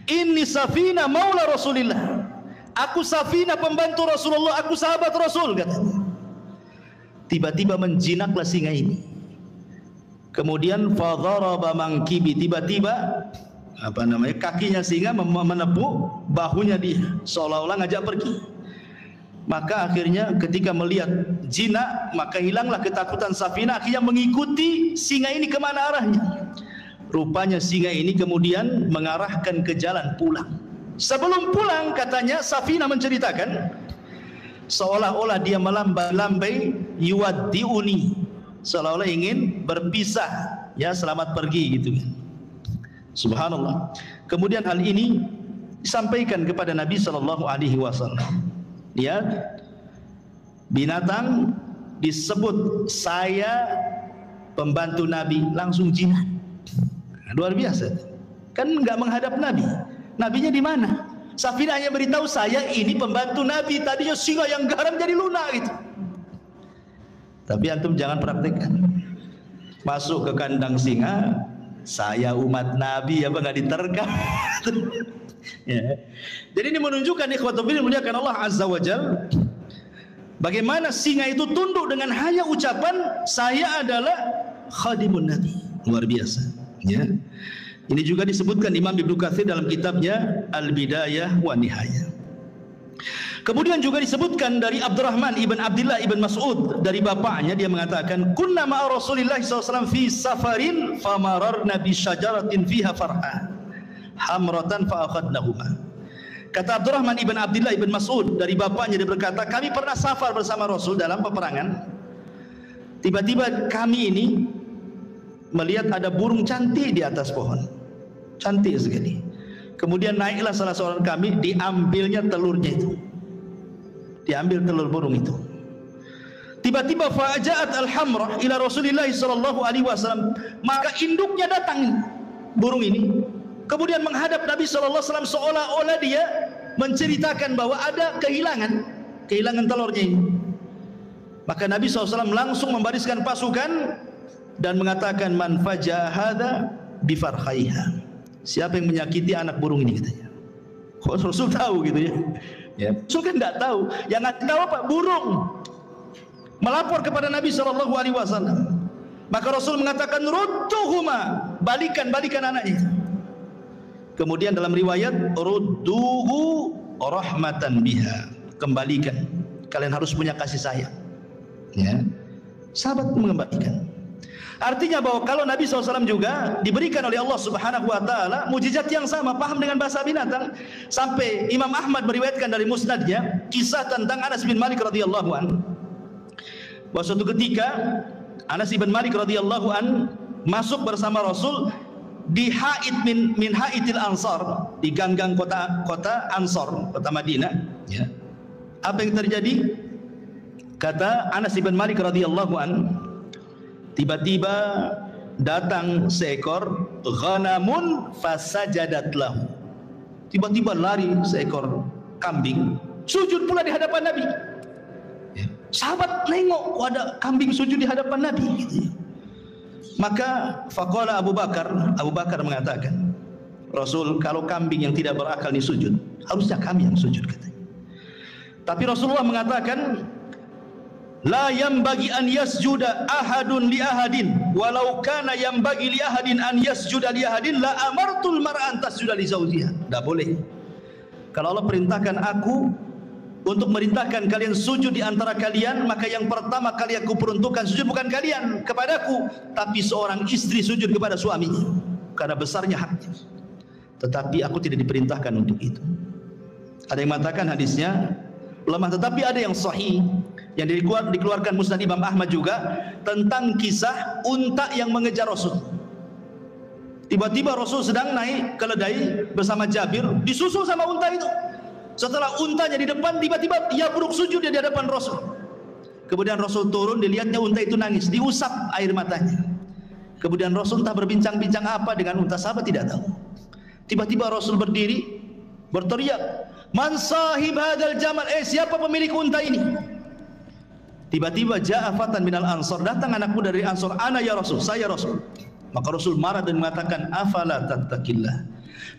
Ini Safinah maula Rasulillah. Aku Safinah pembantu Rasulullah, aku sahabat Rasul, katanya. Tiba-tiba menjinaklah singa ini. Kemudian fadharaba mangkibi, tiba-tiba kakinya singa menepuk bahunya dia, seolah-olah ngajak pergi. Maka akhirnya ketika melihat jinak, maka hilanglah ketakutan Safinah, akhirnya mengikuti singa ini kemana arahnya. Rupanya singa ini kemudian mengarahkan ke jalan pulang. Sebelum pulang, katanya Safinah menceritakan, seolah-olah dia melambai-lambai, yuwaddi'uni, seolah-olah ingin berpisah, ya, selamat pergi, gitu kan. Subhanallah. Kemudian hal ini disampaikan kepada Nabi SAW. Ya, binatang disebut saya pembantu Nabi, langsung jinak. Luar biasa. Kan nggak menghadap Nabi. Nabinya di mana? Safinah hanya beritahu, saya ini pembantu Nabi. Tadinya singa yang garam jadi lunak gitu. Tapi antum jangan praktekkan. Masuk ke kandang singa, saya umat Nabi, apa nggak diterkam? Ya. Jadi ini menunjukkan ikhwatul fillah muliakan Allah Azza wa Jalla, bagaimana singa itu tunduk dengan hanya ucapan saya adalah khadimun Nabi. Luar biasa. Ya. Ini juga disebutkan Imam Ibnu Katsir dalam kitabnya Al-Bidayah wa Nihayah. Kemudian juga disebutkan dari Abdurrahman ibn Abdullah ibn Mas'ud, dari bapaknya, dia mengatakan, kunna ma'a Rasulillah SAW fi safarin famararna bi syajaratin fiha farha hamratan fa akhadnahuma. Kata Abdurrahman ibn Abdullah ibn Mas'ud, dari bapaknya, dia berkata, kami pernah safar bersama Rasul dalam peperangan. Tiba-tiba kami ini melihat ada burung cantik di atas pohon, cantik sekali. Kemudian naiklah salah seorang kami, diambilnya telurnya itu, diambil telur burung itu. Tiba-tiba fa'aja'at al-hamrah ila Rasulillah sallallahu alaihi wasallam. Maka induknya datang burung ini. Kemudian menghadap Nabi sallallahu alaihi wasallam seolah-olah dia menceritakan bahwa ada kehilangan telurnya ini. Maka Nabi SAW langsung membariskan pasukan dan mengatakan man faja'a hadza bi farkhaiha. Siapa yang menyakiti anak burung ini, katanya. Kok Rasul tahu gitu ya? Ya, Rasul kan tidak tahu. Yang tahu apa? Burung. Melapor kepada Nabi sallallahu alaihi wasallam. Maka Rasul mengatakan rudduhuma, balikan anaknya. Kemudian dalam riwayat rudduhu rahmatan biha, kembalikan. Kalian harus punya kasih sayang. Ya. Sahabat mengembalikan. Artinya bahwa kalau Nabi SAW juga diberikan oleh Allah Subhanahu wa taala mukjizat yang sama, paham dengan bahasa binatang, sampai Imam Ahmad meriwayatkan dari musnadnya kisah tentang Anas bin Malik radhiyallahu anhu. Bahwa suatu ketika Anas bin Malik radhiyallahu anhu masuk bersama Rasul di haid min haidil Ansar, di ganggang kota Ansar, kota Madinah, ya. Apa yang terjadi? Kata Anas bin Malik radhiyallahu anhu, tiba-tiba datang seekor ghanamun fasajadat lahu. Tiba-tiba lari seekor kambing, sujud pula di hadapan Nabi. Ya. Sahabat nengok, ada kambing sujud di hadapan Nabi. Maka faqala Abu Bakar mengatakan, Rasul, kalau kambing yang tidak berakal ini sujud, harusnya kami yang sujud, katanya. Tapi Rasulullah mengatakan, la yambagi an yasjuda ahadun li ahadin walau kana yambagi li ahadin an yasjuda li ahadin la amartul mar'an tasjuda li zawjiha. Tidak boleh. Kalau Allah perintahkan aku untuk merintahkan kalian sujud di antara kalian, maka yang pertama kali aku peruntukkan sujud bukan kalian kepadaku, tapi seorang istri sujud kepada suaminya, karena besarnya haknya. Tetapi aku tidak diperintahkan untuk itu. Ada yang mengatakan hadisnya lemah, tetapi ada yang sahih yang dikeluarkan Musnad Imam Ahmad juga tentang kisah unta yang mengejar Rasul. Tiba-tiba Rasul sedang naik keledai bersama Jabir, disusul sama unta itu. Setelah untanya di depan, tiba-tiba ia buruk sujud di hadapan Rasul. Kemudian Rasul turun, dilihatnya unta itu nangis, diusap air matanya. Kemudian Rasul entah berbincang-bincang apa dengan unta, sahabat tidak tahu. Tiba-tiba Rasul berdiri, berteriak, man sahib hadal jamal, siapa pemilik unta ini? Tiba-tiba ja'a fatan minal ansar, datang anak muda dari Ansar, ana ya Rasul, saya Rasul. Maka Rasul marah dan mengatakan, afala tattaqillah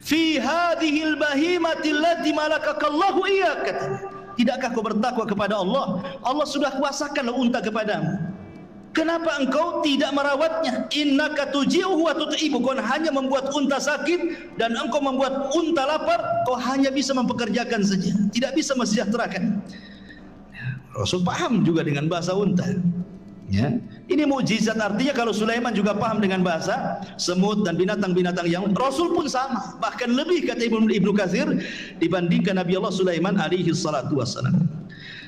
fi hadhil bahimati allati malakakallahu iyyak. Tidakkah kau bertakwa kepada Allah? Allah sudah kuasakan unta kepadamu. Kenapa engkau tidak merawatnya? Innaka tuji'uhu wa tut'ibu. Kau hanya membuat unta sakit dan engkau membuat unta lapar. Kau hanya bisa mempekerjakan saja, tidak bisa mensejahterakan. Rasul paham juga dengan bahasa unta. Ya. Ini mukjizat, artinya kalau Sulaiman juga paham dengan bahasa semut dan binatang-binatang yang Rasul pun sama, bahkan lebih, kata Ibnu Katsir, dibandingkan Nabi Allah Sulaiman alaihi salatu wassalam.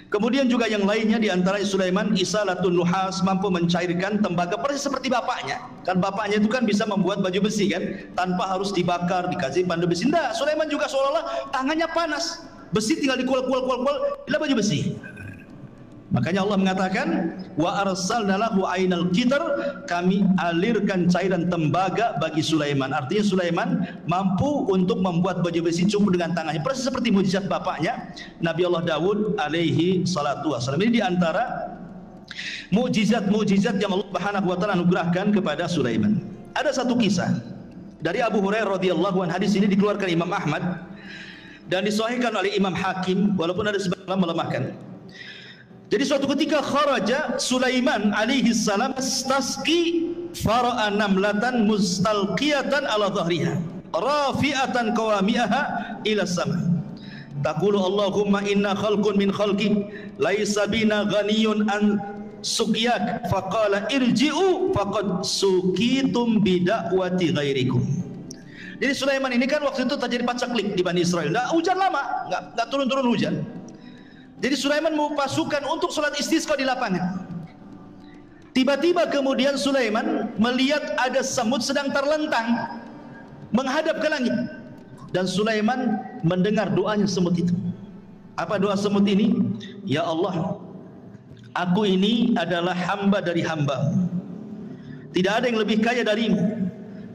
Kemudian juga yang lainnya di antara Sulaiman isalatun nuhas, mampu mencairkan tembaga persis seperti bapaknya. Kan bapaknya itu kan bisa membuat baju besi kan, tanpa harus dibakar, dikasih pandu besi. Nah, Sulaiman juga seolah-olah tangannya panas, besi tinggal dikual-kual, bila baju besi. Makanya Allah mengatakan wa arsalna lahu ainal qitr, kami alirkan cairan tembaga bagi Sulaiman. Artinya Sulaiman mampu untuk membuat baju besi cukup dengan tangannya, persis seperti mukjizat bapaknya Nabi Allah Daud alaihi salatu wasallam. Ini diantara mukjizat yang Allah Subhanahu wa taala anugerahkan kepada Sulaiman. Ada satu kisah dari Abu Hurairah radhiyallahu anhu, hadis ini dikeluarkan Imam Ahmad dan disahihkan oleh Imam Hakim, walaupun ada sebagian melemahkan. Jadi suatu ketika kharaja Sulaiman alaihi salam tasqi fara'a namlatan mustalqiyatan ala dhahriha rafi'atan qawami'aha ila sama taqulu Allahumma inna khalqun min khalqi laisa bina ghaniyun an suqyak faqala irji'u faqad suqitum bida'wati ghairikum. Jadi Sulaiman ini kan waktu itu terjadi pacaklik di Bani Israel, enggak hujan lama, enggak turun-turun hujan. Jadi Sulaiman mau pasukan untuk sholat istisqa di lapangan. Tiba-tiba kemudian Sulaiman melihat ada semut sedang terlentang menghadap ke langit. Dan Sulaiman mendengar doanya semut itu. Apa doa semut ini? Ya Allah, aku ini adalah hamba dari hamba. Tidak ada yang lebih kaya darimu,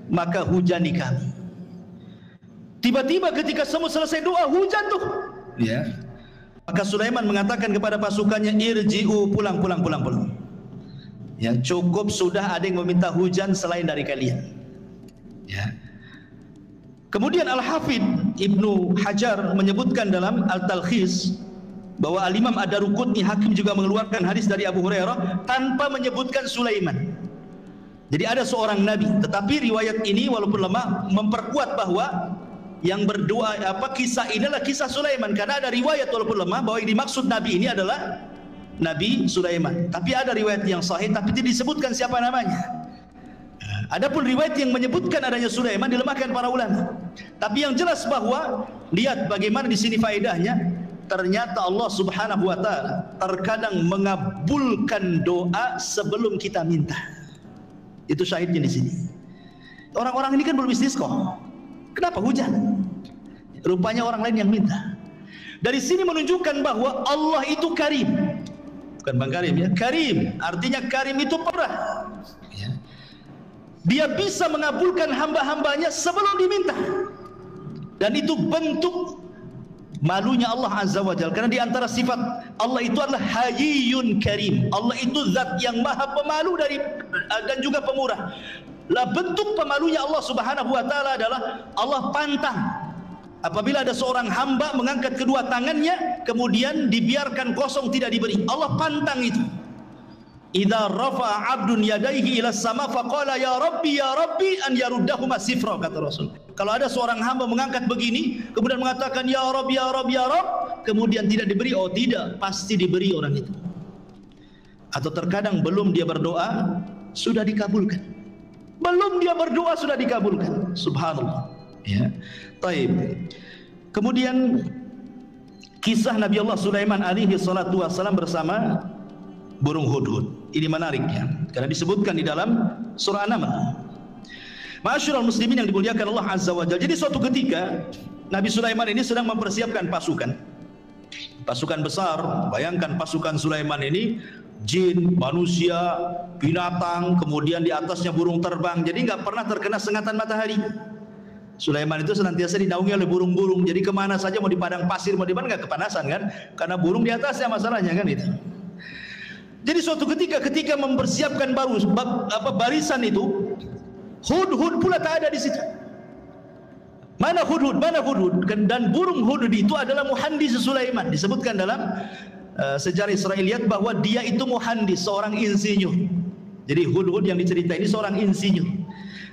maka hujani kami. Tiba-tiba ketika semua selesai doa, hujan tuh. Ya. Maka Sulaiman mengatakan kepada pasukannya, irji'u, pulang. Ya, cukup sudah, ada yang meminta hujan selain dari kalian. Ya. Kemudian Al-Hafidh Ibnu Hajar menyebutkan dalam Al-Talkhis bahwa Al-Imam Ad-Daruqutni Hakim juga mengeluarkan hadis dari Abu Hurairah tanpa menyebutkan Sulaiman. Jadi ada seorang nabi, tetapi riwayat ini walaupun lemah memperkuat bahwa yang berdoa kisah ini adalah kisah Sulaiman, karena ada riwayat walaupun lemah bahwa yang dimaksud nabi ini adalah Nabi Sulaiman. Tapi ada riwayat yang sahih tapi tidak disebutkan siapa namanya. Adapun riwayat yang menyebutkan adanya Sulaiman dilemahkan para ulama. Tapi yang jelas bahwa lihat bagaimana di sini faedahnya. Ternyata Allah Subhanahu wa taala terkadang mengabulkan doa sebelum kita minta. Itu syahidnya di sini. Orang-orang ini kan belum istisqa. Kenapa hujan? Rupanya orang lain yang minta. Dari sini menunjukkan bahwa Allah itu Karim. Bukan Bang Karim ya, Karim. Artinya Karim itu pemurah. Ya. Dia bisa mengabulkan hamba-hambanya sebelum diminta. Dan itu bentuk malunya Allah Azza wa Jalla. Karena di antara sifat Allah itu adalah Hayyun Karim. Allah itu zat yang maha pemalu dan juga pemurah. Lah bentuk pemalunya Allah Subhanahu wa taala adalah Allah pantang apabila ada seorang hamba mengangkat kedua tangannya kemudian dibiarkan kosong tidak diberi. Allah pantang itu. Idza rafa'a 'abdun yadayhi ila sama faqala ya rabbi an yaruddahuma sifra, kata Rasul. Kalau ada seorang hamba mengangkat begini kemudian mengatakan ya Rabb, kemudian tidak diberi, oh tidak, pasti diberi orang itu. Atau terkadang belum dia berdoa sudah dikabulkan. Belum dia berdoa sudah dikabulkan. Subhanallah. Ya. Taib. Kemudian kisah Nabi Allah Sulaiman alaihi salatu wasalam bersama burung hudhud. Ini menariknya karena disebutkan di dalam surah An-Naml. Ma'asyiral muslimin yang dimuliakan Allah Azza wa Jalla. Jadi suatu ketika Nabi Sulaiman ini sedang mempersiapkan pasukan besar. Bayangkan pasukan Sulaiman ini jin, manusia, binatang, kemudian di atasnya burung terbang. Jadi nggak pernah terkena sengatan matahari. Sulaiman itu senantiasa dinaungi oleh burung-burung. Jadi kemana saja, mau di padang pasir, mau di mana nggak kepanasan kan? Karena burung di atasnya masalahnya kan itu. Jadi suatu ketika mempersiapkan barisan itu, hudhud pula tak ada di situ. Mana hudhud? Dan burung hudhud itu adalah muhandis Sulaiman. Disebutkan dalam sejarah Israiliyat bahwa dia itu muhandis, seorang insinyur. Jadi hudhud yang diceritain ini seorang insinyur.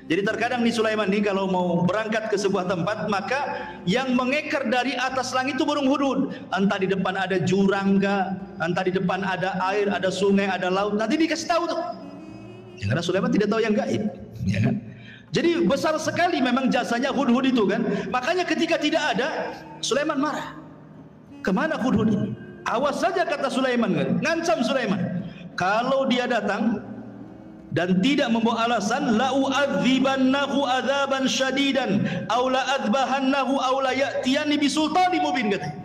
Jadi terkadang nih Sulaiman nih kalau mau berangkat ke sebuah tempat, maka yang mengekar dari atas langit itu burung hudhud. Entah di depan ada jurang kah, entah di depan ada air, ada sungai, ada laut, nanti dikasih tahu tuh. Ya, karena Sulaiman tidak tahu yang gaib, ya kan? Jadi besar sekali memang jasanya hudhud itu kan. Makanya ketika tidak ada, Sulaiman marah. Kemana hudhud ini? Awas saja, kata Sulaiman, ngancam Sulaiman. Kalau dia datang dan tidak membawa alasan, la u'adzibannahu adzaban syadidan aw la adzbahannahu aw la ya'tiyani bisultanin mubin, katanya.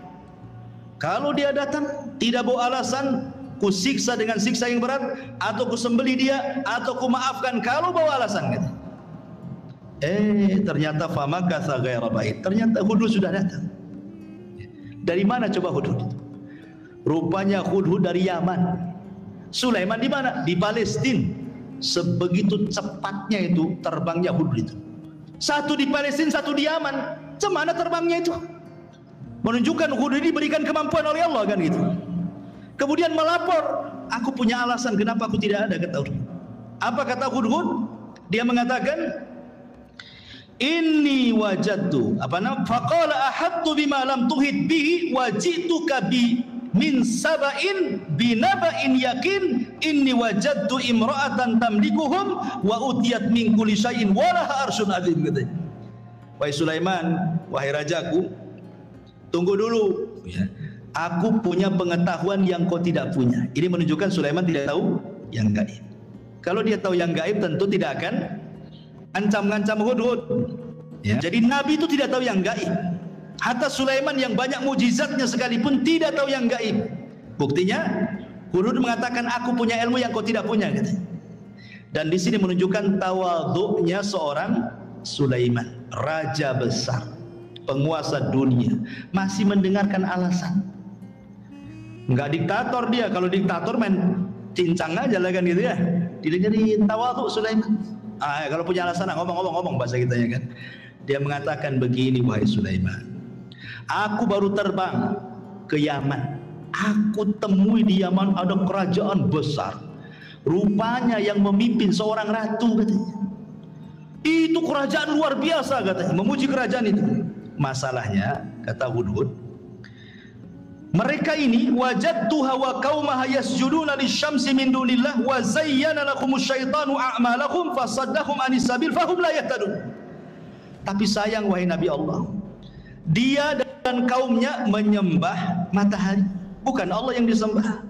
Kalau dia datang tidak bawa alasan, ku siksa dengan siksa yang berat, atau ku sembelih dia, atau ku maafkan kalau bawa alasan, katanya. Ternyata famakatha ghaira ba'id. Ternyata hudhud sudah datang. Dari mana coba hudhud itu? Rupanya hudhud dari Yaman. Sulaiman di mana? Di Palestina. Sebegitu cepatnya itu terbangnya hudhud itu. Satu di Palestina, satu di Yaman. Cemana terbangnya itu? Menunjukkan hudhud ini diberikan kemampuan oleh Allah kan gitu. Kemudian melapor, aku punya alasan kenapa aku tidak ada, kata hudhud. Apa kata hudhud? Dia mengatakan, inni wajadtu faqala ahattu bima lam tuhit bihi wajituka bi min saba'in binaba'in yakin inni wajadtu imra'atan tamlikuhum wa utiyat min kulli syai'in wa laha arsyun azim, katanya. Wahai Sulaiman, wahai rajaku, tunggu dulu ya. Aku punya pengetahuan yang kau tidak punya. Ini menunjukkan Sulaiman tidak tahu yang gaib. Kalau dia tahu yang gaib tentu tidak akan ancam-ancam hudhud ya. Jadi Nabi itu tidak tahu yang gaib. Hatta Sulaiman yang banyak mujizatnya sekalipun tidak tahu yang gaib. Buktinya Hudhud mengatakan, aku punya ilmu yang kau tidak punya, katanya. Dan di sini menunjukkan tawadhu'nya seorang Sulaiman, raja besar, penguasa dunia, masih mendengarkan alasan. Enggak diktator dia. Kalau diktator main cincang aja lah kan gitu ya. Jadi tawadhu Sulaiman. Kalau punya alasan ngomong bahasa kita ya kan. Dia mengatakan begini, wahai Sulaiman, aku baru terbang ke Yaman. Aku temui di Yaman ada kerajaan besar. Rupanya yang memimpin seorang ratu, katanya. Itu kerajaan luar biasa, katanya. Memuji kerajaan itu. Masalahnya, kata Hudhud, mereka ini wajadtuha wa qaumaha yasjuduna lisyamsi min dunillah wa zayyana lahumus syaitanu a'malakum fasaddahum anis sabil fahum la yahtadun. Tapi sayang, wahai Nabi Allah, dia dan kaumnya menyembah matahari, bukan Allah yang disembah.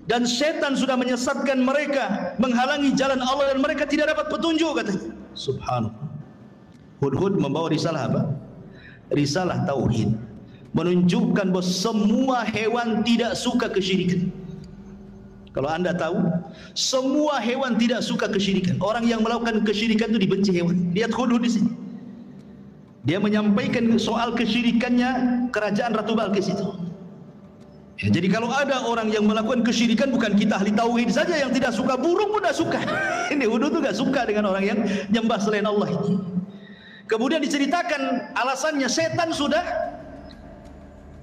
Dan setan sudah menyesatkan mereka, menghalangi jalan Allah, dan mereka tidak dapat petunjuk, katanya. Subhanallah. Hudhud membawa risalah apa? Risalah tauhid, menunjukkan bahwa semua hewan tidak suka kesyirikan. Kalau anda tahu, semua hewan tidak suka kesyirikan. Orang yang melakukan kesyirikan itu dibenci hewan. Lihat Hudhud di sini. Dia menyampaikan soal kesyirikannya kerajaan Ratu Balqis itu. Ya, jadi kalau ada orang yang melakukan kesyirikan, bukan kita ahli tauhid saja yang tidak suka, burung pun tidak suka. Ini Hudhud itu tidak suka dengan orang yang menyembah selain Allah ini. Kemudian diceritakan alasannya, setan sudah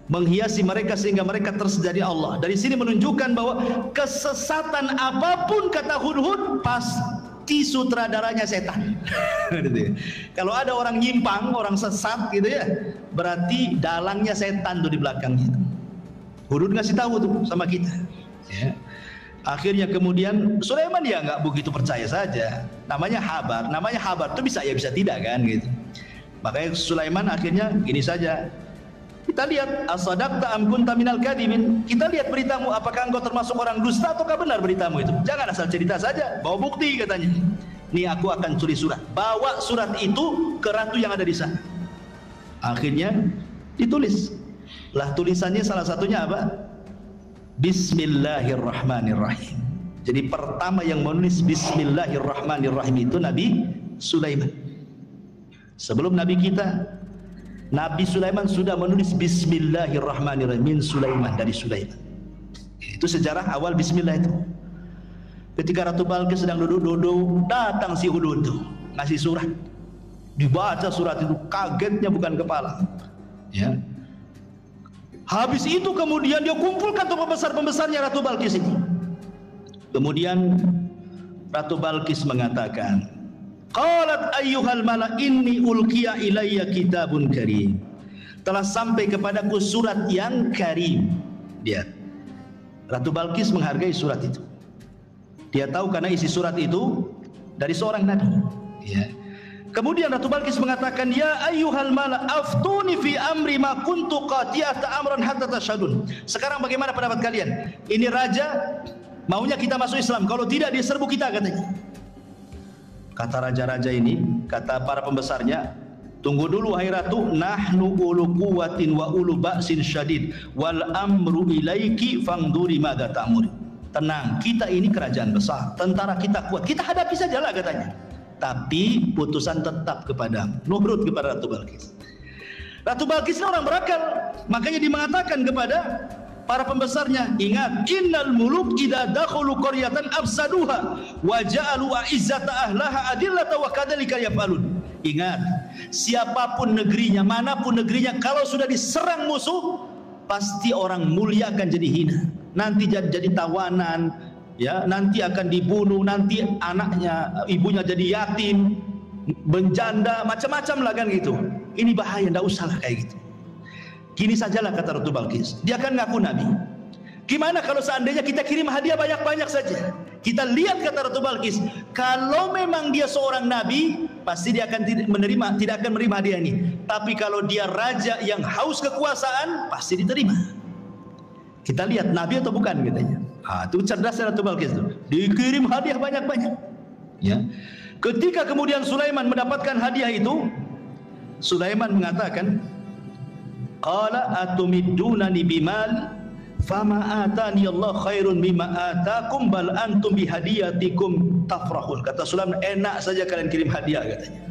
menghiasi mereka sehingga mereka tersedari Allah. Dari sini menunjukkan bahwa kesesatan apapun, kata Hudhud, pasti sutradaranya setan. Kalau ada orang nyimpang, orang sesat gitu ya, berarti dalangnya setan tuh di belakangnya. Hudhud ngasih tahu tuh sama kita. Ya. Akhirnya kemudian Sulaiman ya nggak begitu percaya saja. Namanya habar tuh bisa ya bisa tidak kan gitu. Makanya Sulaiman akhirnya gini saja. Kita lihat asadaqta am kunta minal kadibin. Kita lihat beritamu, apakah engkau termasuk orang dusta ataukah benar beritamu itu. Jangan asal cerita saja, bawa bukti, katanya. Nih aku akan tulis surat. Bawa surat itu ke ratu yang ada di sana. Akhirnya ditulis. Lah tulisannya salah satunya apa? Bismillahirrahmanirrahim. Jadi pertama yang menulis Bismillahirrahmanirrahim itu Nabi Sulaiman. Sebelum Nabi kita, Nabi Sulaiman sudah menulis Bismillahirrahmanirrahim min Sulaiman, dari Sulaiman. Itu sejarah awal Bismillah itu. Ketika Ratu Balqis sedang duduk-duduk, datang si Hudhud itu ngasih surat. Dibaca surat itu, kagetnya bukan kepala. Ya. Habis itu kemudian dia kumpulkan tuh pembesar-pembesarnya Ratu Balqis itu. Kemudian Ratu Balqis mengatakan, qalat ayyuhal mala inni ulqiya ilayya kitabun karim. Telah sampai kepadaku surat yang karim. Lihat, Ratu Balqis menghargai surat itu. Dia tahu karena isi surat itu dari seorang nabi. Ya. Kemudian Ratu Balqis mengatakan, ya ayyuhal mala aftuni fi amri ma kuntu qati'ata amran hatta tashhadun. Sekarang bagaimana pendapat kalian? Ini raja maunya kita masuk Islam, kalau tidak dia serbu kita, katanya. Kata raja-raja ini, kata para pembesarnya, tunggu dulu wahai ratu, nahnu ulu quwwatin wa ulu ba'sin syadid wal amru ilaiki fangduri madza ta'muri. Tenang, kita ini kerajaan besar, tentara kita kuat, kita hadapi sajalah, katanya. Tapi putusan tetap kepadamu. Nurut kepada Ratu Balqis. Ratu Balqis ini orang berakal, makanya dia mengatakan kepada para pembesarnya, ingat, innal muluk idza dakhulu qaryatan afsaduha wa ja'alu a'izzata ahlaha adillata wa kadzalika yaf'alun. Ingat, siapapun negerinya, manapun negerinya, kalau sudah diserang musuh, pasti orang mulia akan jadi hina. Nanti jadi tawanan, ya, nanti akan dibunuh, nanti anaknya, ibunya jadi yatim, menjanda, macam-macam lah kan gitu. Ini bahaya, enggak usah lah kayak gitu. Gini sajalah, kata Ratu Balqis, dia kan ngaku nabi. Gimana kalau seandainya kita kirim hadiah banyak-banyak saja? Kita lihat, kata Ratu Balqis, kalau memang dia seorang nabi, pasti dia akan tidak akan menerima hadiah ini. Tapi kalau dia raja yang haus kekuasaan, pasti diterima. Kita lihat nabi atau bukan, katanya. Itu cerdas Ratu Balqis itu. Dikirim hadiah banyak-banyak. Ya. Ketika kemudian Sulaiman mendapatkan hadiah itu, Sulaiman mengatakan, qala atumiddunani bimal Fama atani Allah khairun mimma atakum bal antum bihadiyatikum tafrahun. Kata Sulaiman, enak saja kalian kirim hadiah katanya.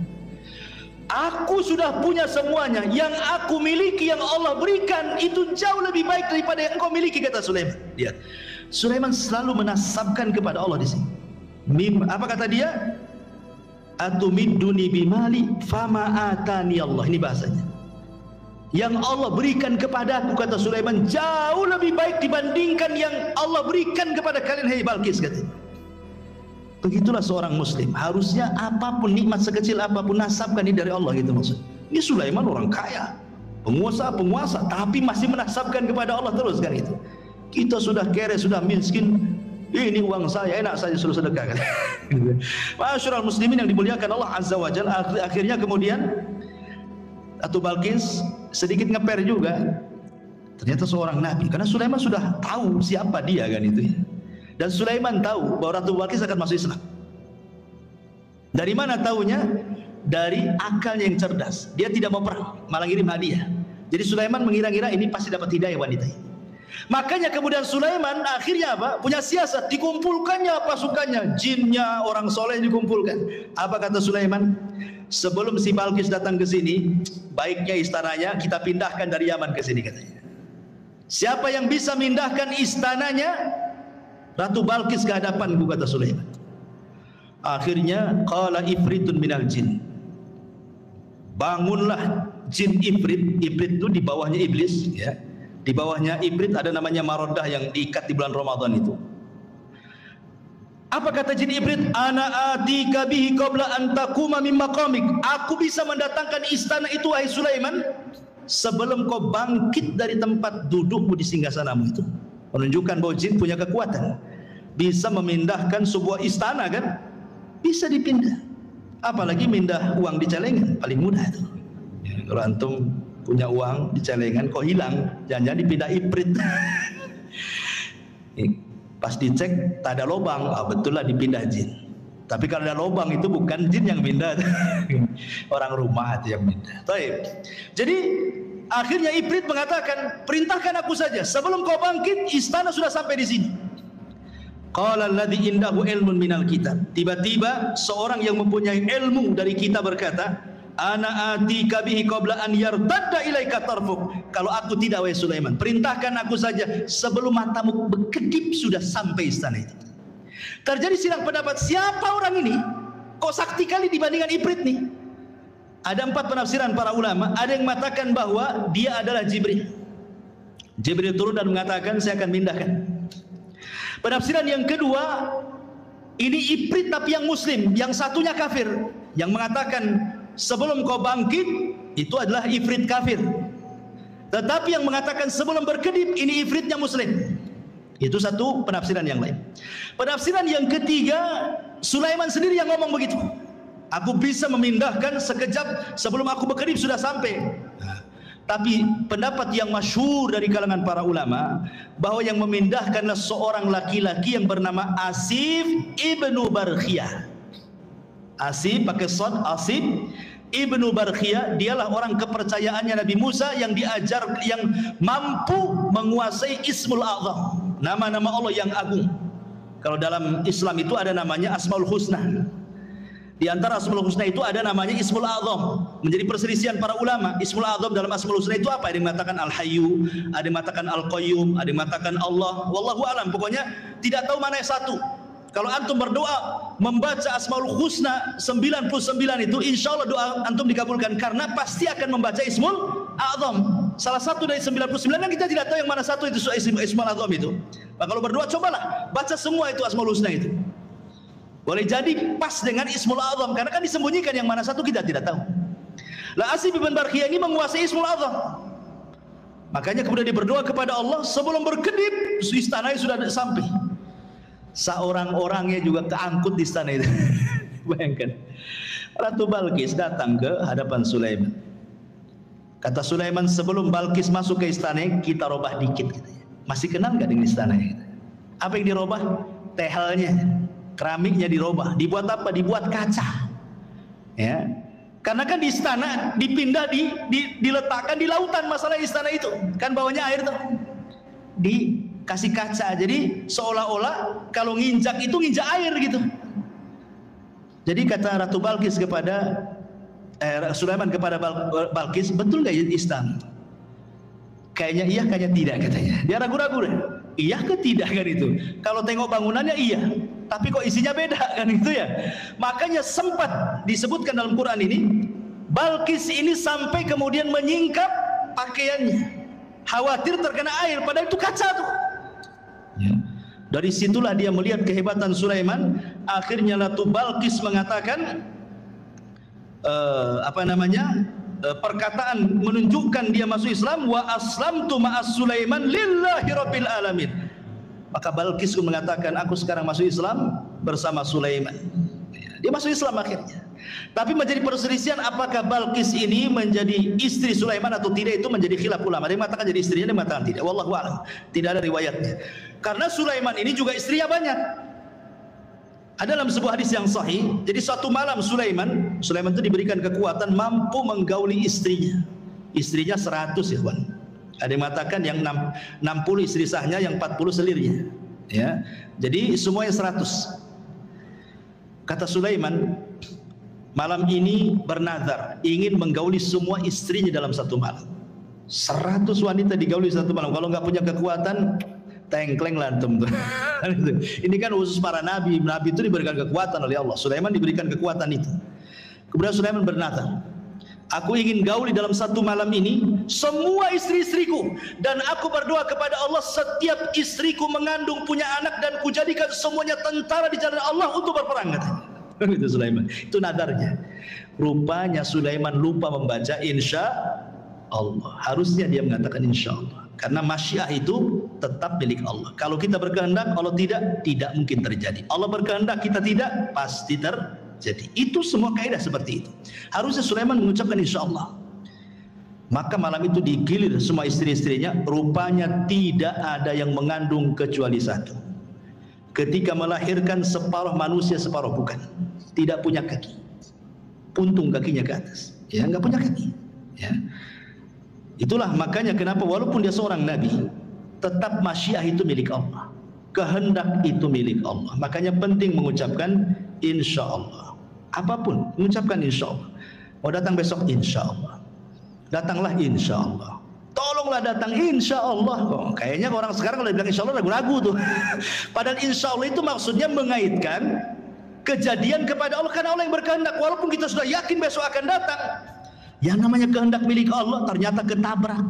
Aku sudah punya semuanya, yang aku miliki, yang Allah berikan itu jauh lebih baik daripada yang engkau miliki, kata Sulaiman. Lihat, Sulaiman selalu menasabkan kepada Allah di sini. Apa kata dia? Atumidduni bimali fama atani Allah. Ini bahasanya. Yang Allah berikan kepadaku, kata Sulaiman, jauh lebih baik dibandingkan yang Allah berikan kepada kalian, hai Balqis, katanya. Begitulah seorang muslim, harusnya apapun nikmat sekecil apapun nasabkan ini dari Allah, gitu maksud. Ini Sulaiman orang kaya, penguasa, tapi masih menasabkan kepada Allah terus, kan itu. Kita sudah kere, sudah miskin, ini uang saya, enak saja suruh sedekah, kan. Masyaallah muslimin yang dimuliakan Allah Azza wa Jalla. Akhirnya kemudian Ratu Balqis sedikit ngeper juga. Ternyata seorang nabi, karena Sulaiman sudah tahu siapa dia, kan itu ya. Dan Sulaiman tahu bahwa Ratu Balqis akan masuk Islam. Dari mana tahunya? Dari akalnya yang cerdas. Dia tidak mau perang, malah ngirim hadiah. Jadi Sulaiman mengira-ngira ini pasti dapat hidayah wanita ini. Makanya kemudian Sulaiman akhirnya apa? Punya siasat, dikumpulkannya pasukannya, jinnya, orang soleh dikumpulkan. Apa kata Sulaiman? Sebelum si Balqis datang ke sini, baiknya istananya kita pindahkan dari Yaman ke sini, katanya. Siapa yang bisa mindahkan istananya Ratu Balqis ke hadapanku, kata Sulaiman. Akhirnya qala ifritun minal jin. Bangunlah jin ifrit. Ifrit itu di bawahnya iblis, ya. Di bawahnya ifrit ada namanya Maroddah yang diikat di bulan Ramadan itu. Apa kata jin ifrit? Ana atika bihi qabla an taquma min maqamik. Aku bisa mendatangkan istana itu, wahai Sulaiman, sebelum kau bangkit dari tempat dudukmu di singgasanamu itu. Menunjukkan bahwa jin punya kekuatan, bisa memindahkan sebuah istana, kan? Bisa dipindah. Apalagi mindah uang di celengan, paling mudah itu. Ya, kalau antum punya uang di celengan kok hilang, jangan-jangan dipindah ifrit. Pas dicek tak ada lubang, betul lah dipindah jin. Tapi kalau ada lubang itu bukan jin yang pindah, orang rumah itu yang pindah. Jadi akhirnya ifrit mengatakan, perintahkan aku saja, sebelum kau bangkit istana sudah sampai di sini. Qala alladzi indahu ilmun minal kitab. Tiba-tiba seorang yang mempunyai ilmu dari kita berkata, ana atika bihi qabla an yartadda ilaika tarfuk. Kalau aku tidak, wahai Sulaiman, perintahkan aku saja sebelum matamu berkedip sudah sampai istana itu. Terjadi silang pendapat, siapa orang ini? Kok sakti kali dibandingkan ifrit nih? Ada 4 penafsiran para ulama. Ada yang mengatakan bahwa dia adalah Jibril. Jibril turun dan mengatakan, saya akan mindahkan. Penafsiran yang kedua, ini ifrit tapi yang muslim, yang satunya kafir, yang mengatakan sebelum kau bangkit itu adalah ifrit kafir. Tetapi yang mengatakan sebelum berkedip ini ifritnya muslim. Itu satu penafsiran yang lain. Penafsiran yang ketiga, Sulaiman sendiri yang ngomong begitu. Aku bisa memindahkan sekejap sebelum aku berkedip sudah sampai. Tapi pendapat yang masyhur dari kalangan para ulama bahwa yang memindahkanlah seorang laki-laki yang bernama Asif ibnu Barkhiyah. Asif pakai shad, Asif ibnu Barkhiyah, dialah orang kepercayaannya Nabi Musa yang diajar, yang mampu menguasai Ismul A'zam, nama-nama Allah yang agung. Kalau dalam Islam itu ada namanya Asmaul Husna. Di antara Asmaul Husna itu ada namanya Ismul A'zam. Menjadi perselisihan para ulama. Ismul A'zam dalam Asmaul Husna itu apa? Ada yang mengatakan Al-Hayyu, ada yang mengatakan Al-Qayyum, ada yang mengatakan Allah. Wallahu a'lam. Pokoknya tidak tahu mana yang satu. Kalau antum berdoa membaca Asmaul Husna 99 itu, insya Allah doa antum dikabulkan, karena pasti akan membaca Ismul A'zam. Salah satu dari 99 kan kita tidak tahu yang mana satu itu Ismul A'zam itu. Nah, kalau berdoa cobalah baca semua itu Asmaul Husna itu. Boleh jadi pas dengan Ismul A'zam, karena kan disembunyikan yang mana satu kita tidak tahu. Lah Asif bin Barkhiyah ini menguasai Ismul A'zam. Makanya kemudian dia berdoa kepada Allah sebelum berkedip istananya sudah sampai. Seorang-orangnya juga keangkut di istana itu. Bayangkan, Ratu Balqis datang ke hadapan Sulaiman. Kata Sulaiman, sebelum Balqis masuk ke istana kita robah dikit, katanya. Masih kenal nggak dengan istananya? Apa yang dirobah? Tehelnya, keramiknya dirobah. Dibuat apa? Dibuat kaca. Ya, karena kan di istana dipindah, diletakkan di lautan. Masalah istana itu kan bawahnya air tuh. kasih kaca. Jadi seolah-olah kalau nginjak itu nginjak air gitu. Jadi kata Ratu Balkis kepada Sulaiman kepada Balkis, betul nggak Islam? Kayaknya iya, kayaknya tidak katanya. Dia ragu-ragu deh. Iya ke tidak kan itu? Kalau tengok bangunannya iya, tapi kok isinya beda kan itu ya. Makanya sempat disebutkan dalam Quran ini, Balkis ini sampai kemudian menyingkap pakaiannya, khawatir terkena air, padahal itu kaca tuh. Ya. Dari situlah dia melihat kehebatan Sulaiman. Akhirnya Ratu Balkis mengatakan perkataan menunjukkan dia masuk Islam, wa aslamtu ma'as Sulaiman lillahi rabbil alamin. Maka Balkis pun mengatakan, aku sekarang masuk Islam bersama Sulaiman. Dia masuk Islam akhirnya. Tapi menjadi perselisihan apakah Balkis ini menjadi istri Sulaiman atau tidak, itu menjadi khilaf ulama. Ada yang mengatakan jadi istrinya, ada yang mengatakan tidak. Wallahu a'lam. Tidak ada riwayatnya. Karena Sulaiman ini juga istrinya banyak. Ada dalam sebuah hadis yang sahih. Jadi suatu malam Sulaiman itu diberikan kekuatan mampu menggauli istrinya. Istrinya 100 ya kawan. Ada yang mengatakan yang 60 istri sahnya, yang 40 selirnya. Ya. Jadi semuanya 100. Kata Sulaiman, malam ini bernazar ingin menggauli semua istrinya dalam satu malam. 100 wanita digauli satu malam. Kalau nggak punya kekuatan, tengkleng lantum tuh. Ini kan khusus para nabi. Nabi itu diberikan kekuatan oleh Allah. Sulaiman diberikan kekuatan itu. Kemudian Sulaiman bernazar, aku ingin gauli dalam satu malam ini semua istri-istriku, dan aku berdoa kepada Allah setiap istriku mengandung punya anak, dan kujadikan semuanya tentara di jalan Allah untuk berperang, katanya. Itu Sulaiman. Itu nadarnya. Rupanya Sulaiman lupa membaca insya Allah. Harusnya dia mengatakan insya Allah. Karena masyiah itu tetap milik Allah. Kalau kita berkehendak, Allah tidak mungkin terjadi. Allah berkehendak, kita tidak, pasti terjadi. Itu semua kaidah seperti itu. Harusnya Sulaiman mengucapkan insya Allah. Maka malam itu digilir semua istri-istrinya. Rupanya tidak ada yang mengandung kecuali satu. Ketika melahirkan, separuh manusia, separuh bukan. Tidak punya kaki. Puntung kakinya ke atas. Ya, nggak punya kaki. Ya. Itulah makanya kenapa walaupun dia seorang nabi, tetap masyiah itu milik Allah. Kehendak itu milik Allah. Makanya penting mengucapkan insya Allah. Apapun, mengucapkan insya Allah. Mau datang besok, insya Allah. Datanglah insya Allah. Tolonglah datang insya Allah. Oh, kayaknya orang sekarang kalau bilang insya Allah ragu-ragu tuh. Padahal insya Allah itu maksudnya mengaitkan kejadian kepada Allah, karena Allah yang berkehendak. Walaupun kita sudah yakin besok akan datang, yang namanya kehendak milik Allah ternyata ketabrak,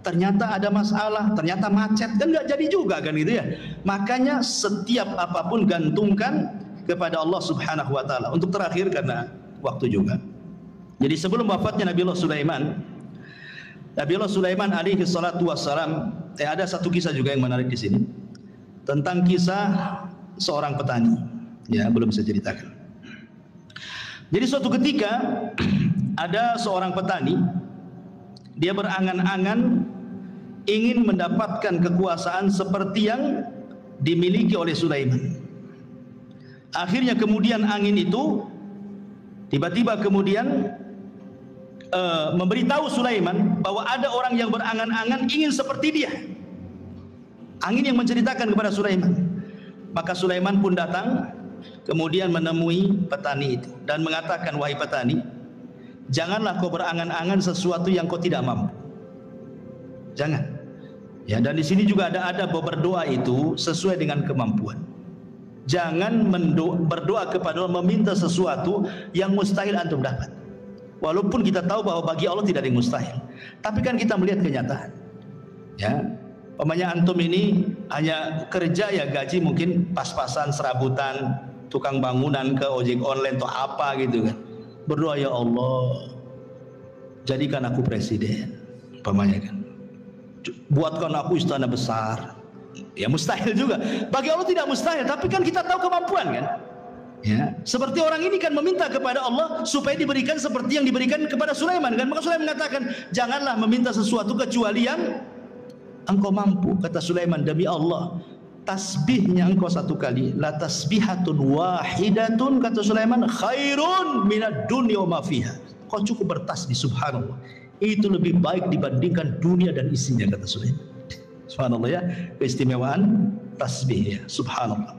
ternyata ada masalah, ternyata macet, kan nggak jadi juga kan gitu ya. Makanya setiap apapun gantungkan kepada Allah Subhanahu wa taala. Untuk terakhir karena waktu juga. Jadi sebelum wafatnya Nabiullah Sulaiman alaihi salatu wassalam, ada satu kisah juga yang menarik di sini. Tentang kisah seorang petani. Ya, belum saya ceritakan. Jadi suatu ketika ada seorang petani, dia berangan-angan ingin mendapatkan kekuasaan seperti yang dimiliki oleh Sulaiman. Akhirnya kemudian angin itu tiba-tiba kemudian memberitahu Sulaiman bahwa ada orang yang berangan-angan ingin seperti dia. Angin yang menceritakan kepada Sulaiman. Maka Sulaiman pun datang kemudian menemui petani itu dan mengatakan, wahai petani, janganlah kau berangan-angan sesuatu yang kau tidak mampu. Jangan. Ya, dan di sini juga ada berdoa itu sesuai dengan kemampuan. Jangan berdoa kepada Allah meminta sesuatu yang mustahil antum dapat. Walaupun kita tahu bahwa bagi Allah tidak ada yang mustahil. Tapi kan kita melihat kenyataan. Ya, umpamanya antum ini hanya kerja ya gaji mungkin pas-pasan, serabutan, tukang bangunan ke ojek online atau apa gitu kan. Berdoa, ya Allah, jadikan aku presiden, umpamanya kan. Buatkan aku istana besar. Ya mustahil juga. Bagi Allah tidak mustahil, tapi kan kita tahu kemampuan kan. Ya, seperti orang ini kan meminta kepada Allah supaya diberikan seperti yang diberikan kepada Sulaiman kan. Maka Sulaiman mengatakan, janganlah meminta sesuatu kecuali yang engkau mampu. Kata Sulaiman, demi Allah, tasbihnya engkau satu kali, la tasbihatun wahidatun, kata Sulaiman, khairun minad dunya wa ma fiha. Kau cukup bertasbih, subhanallah, itu lebih baik dibandingkan dunia dan isinya, kata Sulaiman. Subhanallah ya, keistimewaan tasbih ya, subhanallah.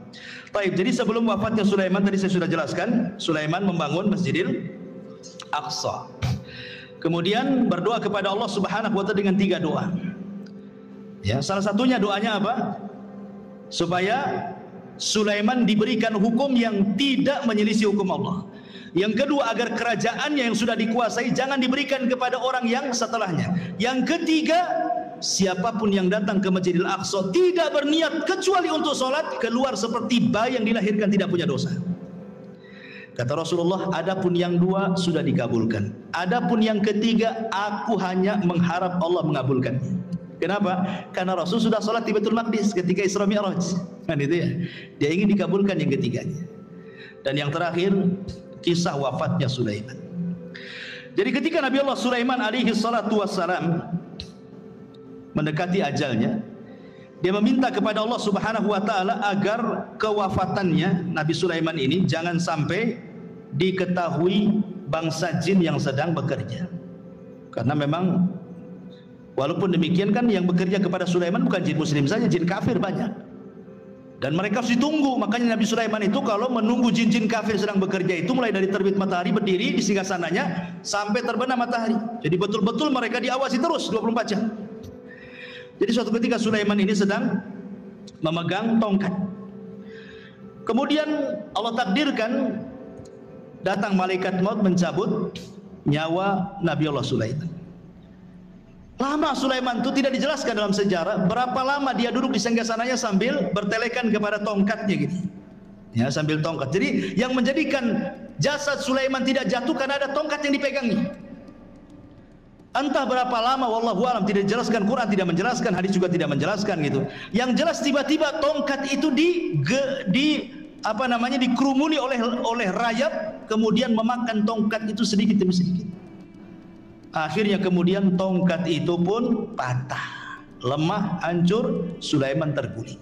Baik, jadi sebelum wafatnya Sulaiman tadi saya sudah jelaskan, Sulaiman membangun Masjidil Aqsa. Kemudian berdoa kepada Allah Subhanahu wa taala dengan 3 doa. Ya, salah satunya doanya apa? Supaya Sulaiman diberikan hukum yang tidak menyelisih hukum Allah. Yang kedua, agar kerajaannya yang sudah dikuasai jangan diberikan kepada orang yang setelahnya. Yang ketiga, siapapun yang datang ke Masjidil Aqsa tidak berniat kecuali untuk sholat, keluar seperti bayi yang dilahirkan tidak punya dosa. Kata Rasulullah, adapun yang 2 sudah dikabulkan. Adapun yang ketiga, aku hanya mengharap Allah mengabulkannya. Kenapa? Karena Rasul sudah sholat di Baitul Maqdis ketika Isra Mi'raj. Kan itu ya. Dia ingin dikabulkan yang ketiganya. Dan yang terakhir, kisah wafatnya Sulaiman. Jadi ketika Nabi Allah Sulaiman alaihi salatu wassalam mendekati ajalnya, dia meminta kepada Allah Subhanahu wa taala agar kewafatannya Nabi Sulaiman ini jangan sampai diketahui bangsa jin yang sedang bekerja. Karena memang walaupun demikian kan yang bekerja kepada Sulaiman bukan jin muslim saja, jin kafir banyak. Dan mereka harus ditunggu. Makanya Nabi Sulaiman itu kalau menunggu jin-jin kafir sedang bekerja itu mulai dari terbit matahari berdiri di singgasananya sampai terbenam matahari. Jadi betul-betul mereka diawasi terus 24 jam. Jadi suatu ketika Sulaiman ini sedang memegang tongkat. Kemudian Allah takdirkan datang malaikat maut mencabut nyawa Nabi Allah Sulaiman. Lama Sulaiman itu tidak dijelaskan dalam sejarah berapa lama dia duduk di singgasananya sambil bertelekan kepada tongkatnya gitu. Ya, sambil tongkat. Jadi yang menjadikan jasad Sulaiman tidak jatuh karena ada tongkat yang dipegangnya. Entah berapa lama, wallahu alam, tidak dijelaskan, Quran tidak menjelaskan, hadis juga tidak menjelaskan gitu. Yang jelas tiba-tiba tongkat itu dikerumuni oleh rayap, kemudian memakan tongkat itu sedikit demi sedikit. Akhirnya kemudian tongkat itu pun patah, lemah, hancur, Sulaiman terguling.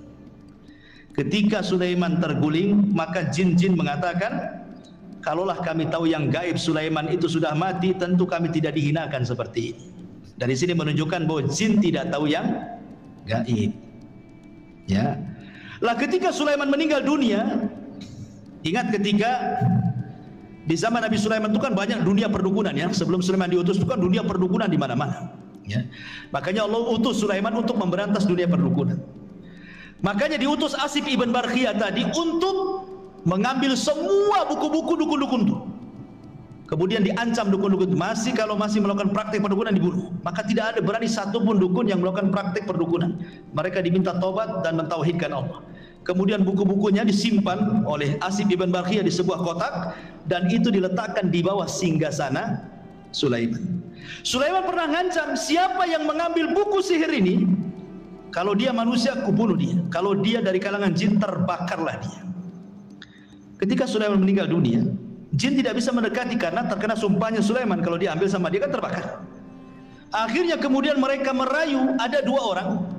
Ketika Sulaiman terguling, maka jin-jin mengatakan, kalaulah kami tahu yang gaib Sulaiman itu sudah mati, tentu kami tidak dihinakan seperti ini. Dari sini menunjukkan bahwa jin tidak tahu yang gaib. Ya. Lah ketika Sulaiman meninggal dunia, ingat ketika di zaman Nabi Sulaiman itu kan banyak dunia perdukunan ya. Sebelum Sulaiman diutus itu kan dunia perdukunan di mana-mana. Ya. Makanya Allah utus Sulaiman untuk memberantas dunia perdukunan. Makanya diutus Asif ibn Barkhiyah tadi untuk mengambil semua buku-buku dukun-dukun itu. Kemudian diancam dukun-dukun itu, kalau masih melakukan praktik perdukunan dibunuh. Maka tidak ada berani satupun dukun yang melakukan praktik perdukunan. Mereka diminta tobat dan mentauhidkan Allah. Kemudian buku-bukunya disimpan oleh Asif ibn Barkhiyah di sebuah kotak dan itu diletakkan di bawah singgasana Sulaiman. Sulaiman pernah ngancam, siapa yang mengambil buku sihir ini, kalau dia manusia aku bunuh dia, kalau dia dari kalangan jin terbakarlah dia. Ketika Sulaiman meninggal dunia, jin tidak bisa mendekati karena terkena sumpahnya Sulaiman, kalau diambil sama dia kan terbakar. Akhirnya kemudian mereka merayu, ada 2 orang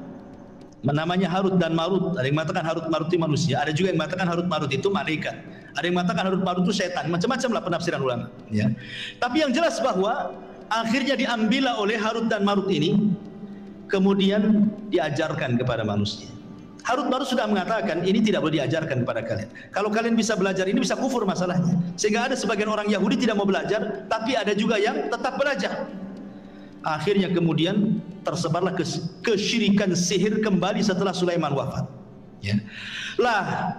namanya Harut dan Marut. Ada yang mengatakan Harut Marut itu manusia, ada juga yang mengatakan Harut Marut itu malaikat, ada yang mengatakan Harut Marut itu setan, macam-macam lah penafsiran ulama ya. Tapi yang jelas bahwa akhirnya diambillah oleh Harut dan Marut ini, kemudian diajarkan kepada manusia. Harut Marut sudah mengatakan ini tidak boleh diajarkan kepada kalian. Kalau kalian bisa belajar ini bisa kufur masalahnya. Sehingga ada sebagian orang Yahudi tidak mau belajar, tapi ada juga yang tetap belajar. Akhirnya kemudian tersebarlah kesyirikan sihir kembali setelah Sulaiman wafat. Ya. Lah,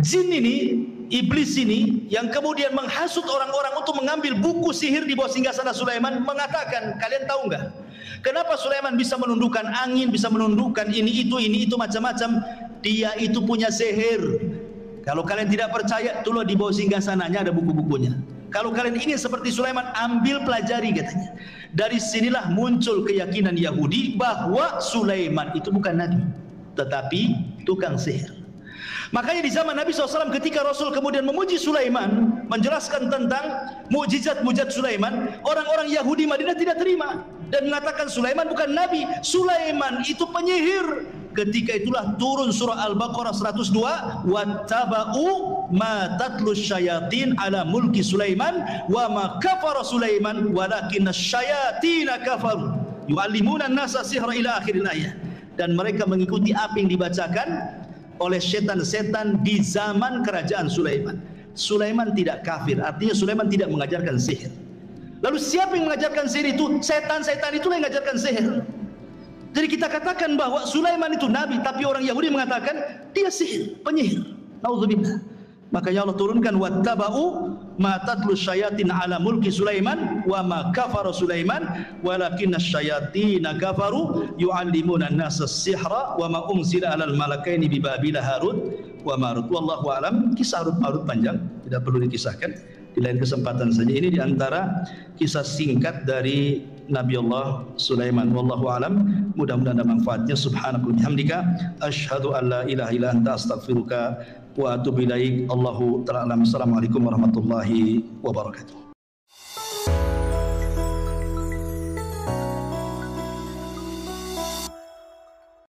jin ini, iblis ini yang kemudian menghasut orang-orang untuk mengambil buku sihir di bawah singgasana Sulaiman mengatakan, kalian tahu nggak? Kenapa Sulaiman bisa menundukkan angin, bisa menundukkan ini itu macam-macam? Dia itu punya sihir. Kalau kalian tidak percaya, itulah di bawah singgasananya ada buku-bukunya. Kalau kalian ingin seperti Sulaiman, ambil pelajari katanya. Dari sinilah muncul keyakinan Yahudi bahwa Sulaiman itu bukan nabi, tetapi tukang sihir. Makanya di zaman Nabi SAW ketika Rasul kemudian memuji Sulaiman, menjelaskan tentang mukjizat-mukjizat Sulaiman, orang-orang Yahudi Madinah tidak terima dan mengatakan Sulaiman bukan nabi, Sulaiman itu penyihir. Ketika itulah turun surah Al-Baqarah 102, wattaba'u ma tatlus syayatin ala mulki Sulaiman wa ma kafara Sulaiman walakinna syayatina kafaru yu'allimuna an-nasa sihra ila akhiril ayat. dan mereka mengikuti apa yang dibacakan oleh setan-setan di zaman kerajaan Sulaiman. Sulaiman tidak kafir, artinya Sulaiman tidak mengajarkan sihir. Lalu siapa yang mengajarkan sihir itu? Setan-setan itulah yang mengajarkan sihir. Jadi kita katakan bahwa Sulaiman itu nabi, tapi orang Yahudi mengatakan dia sihir, penyihir. Nauzubillah. Makanya Allah turunkan wattaba'u ma tatlu syayatin ala mulki Sulaiman wa ma kafara Sulaiman walakinna syayatina kafaru yu'allimuna an-nasa as-sihra wa ma unzila 'alal malakaini bi Babila Harut wa Marut. Wallahu a'lam. Kisah Harut Marut panjang, tidak perlu dikisahkan, di lain kesempatan saja. Ini di antara kisah singkat dari Nabi Allah Sulaiman. Wallahu a'lam. Mudah-mudahan ada manfaatnya. Subhanakallahumma wa bihamdika asyhadu an la ilaha illa anta astaghfiruka wa atubu ilaik. Allahu ta'ala. Assalamualaikum warahmatullahi wabarakatuh.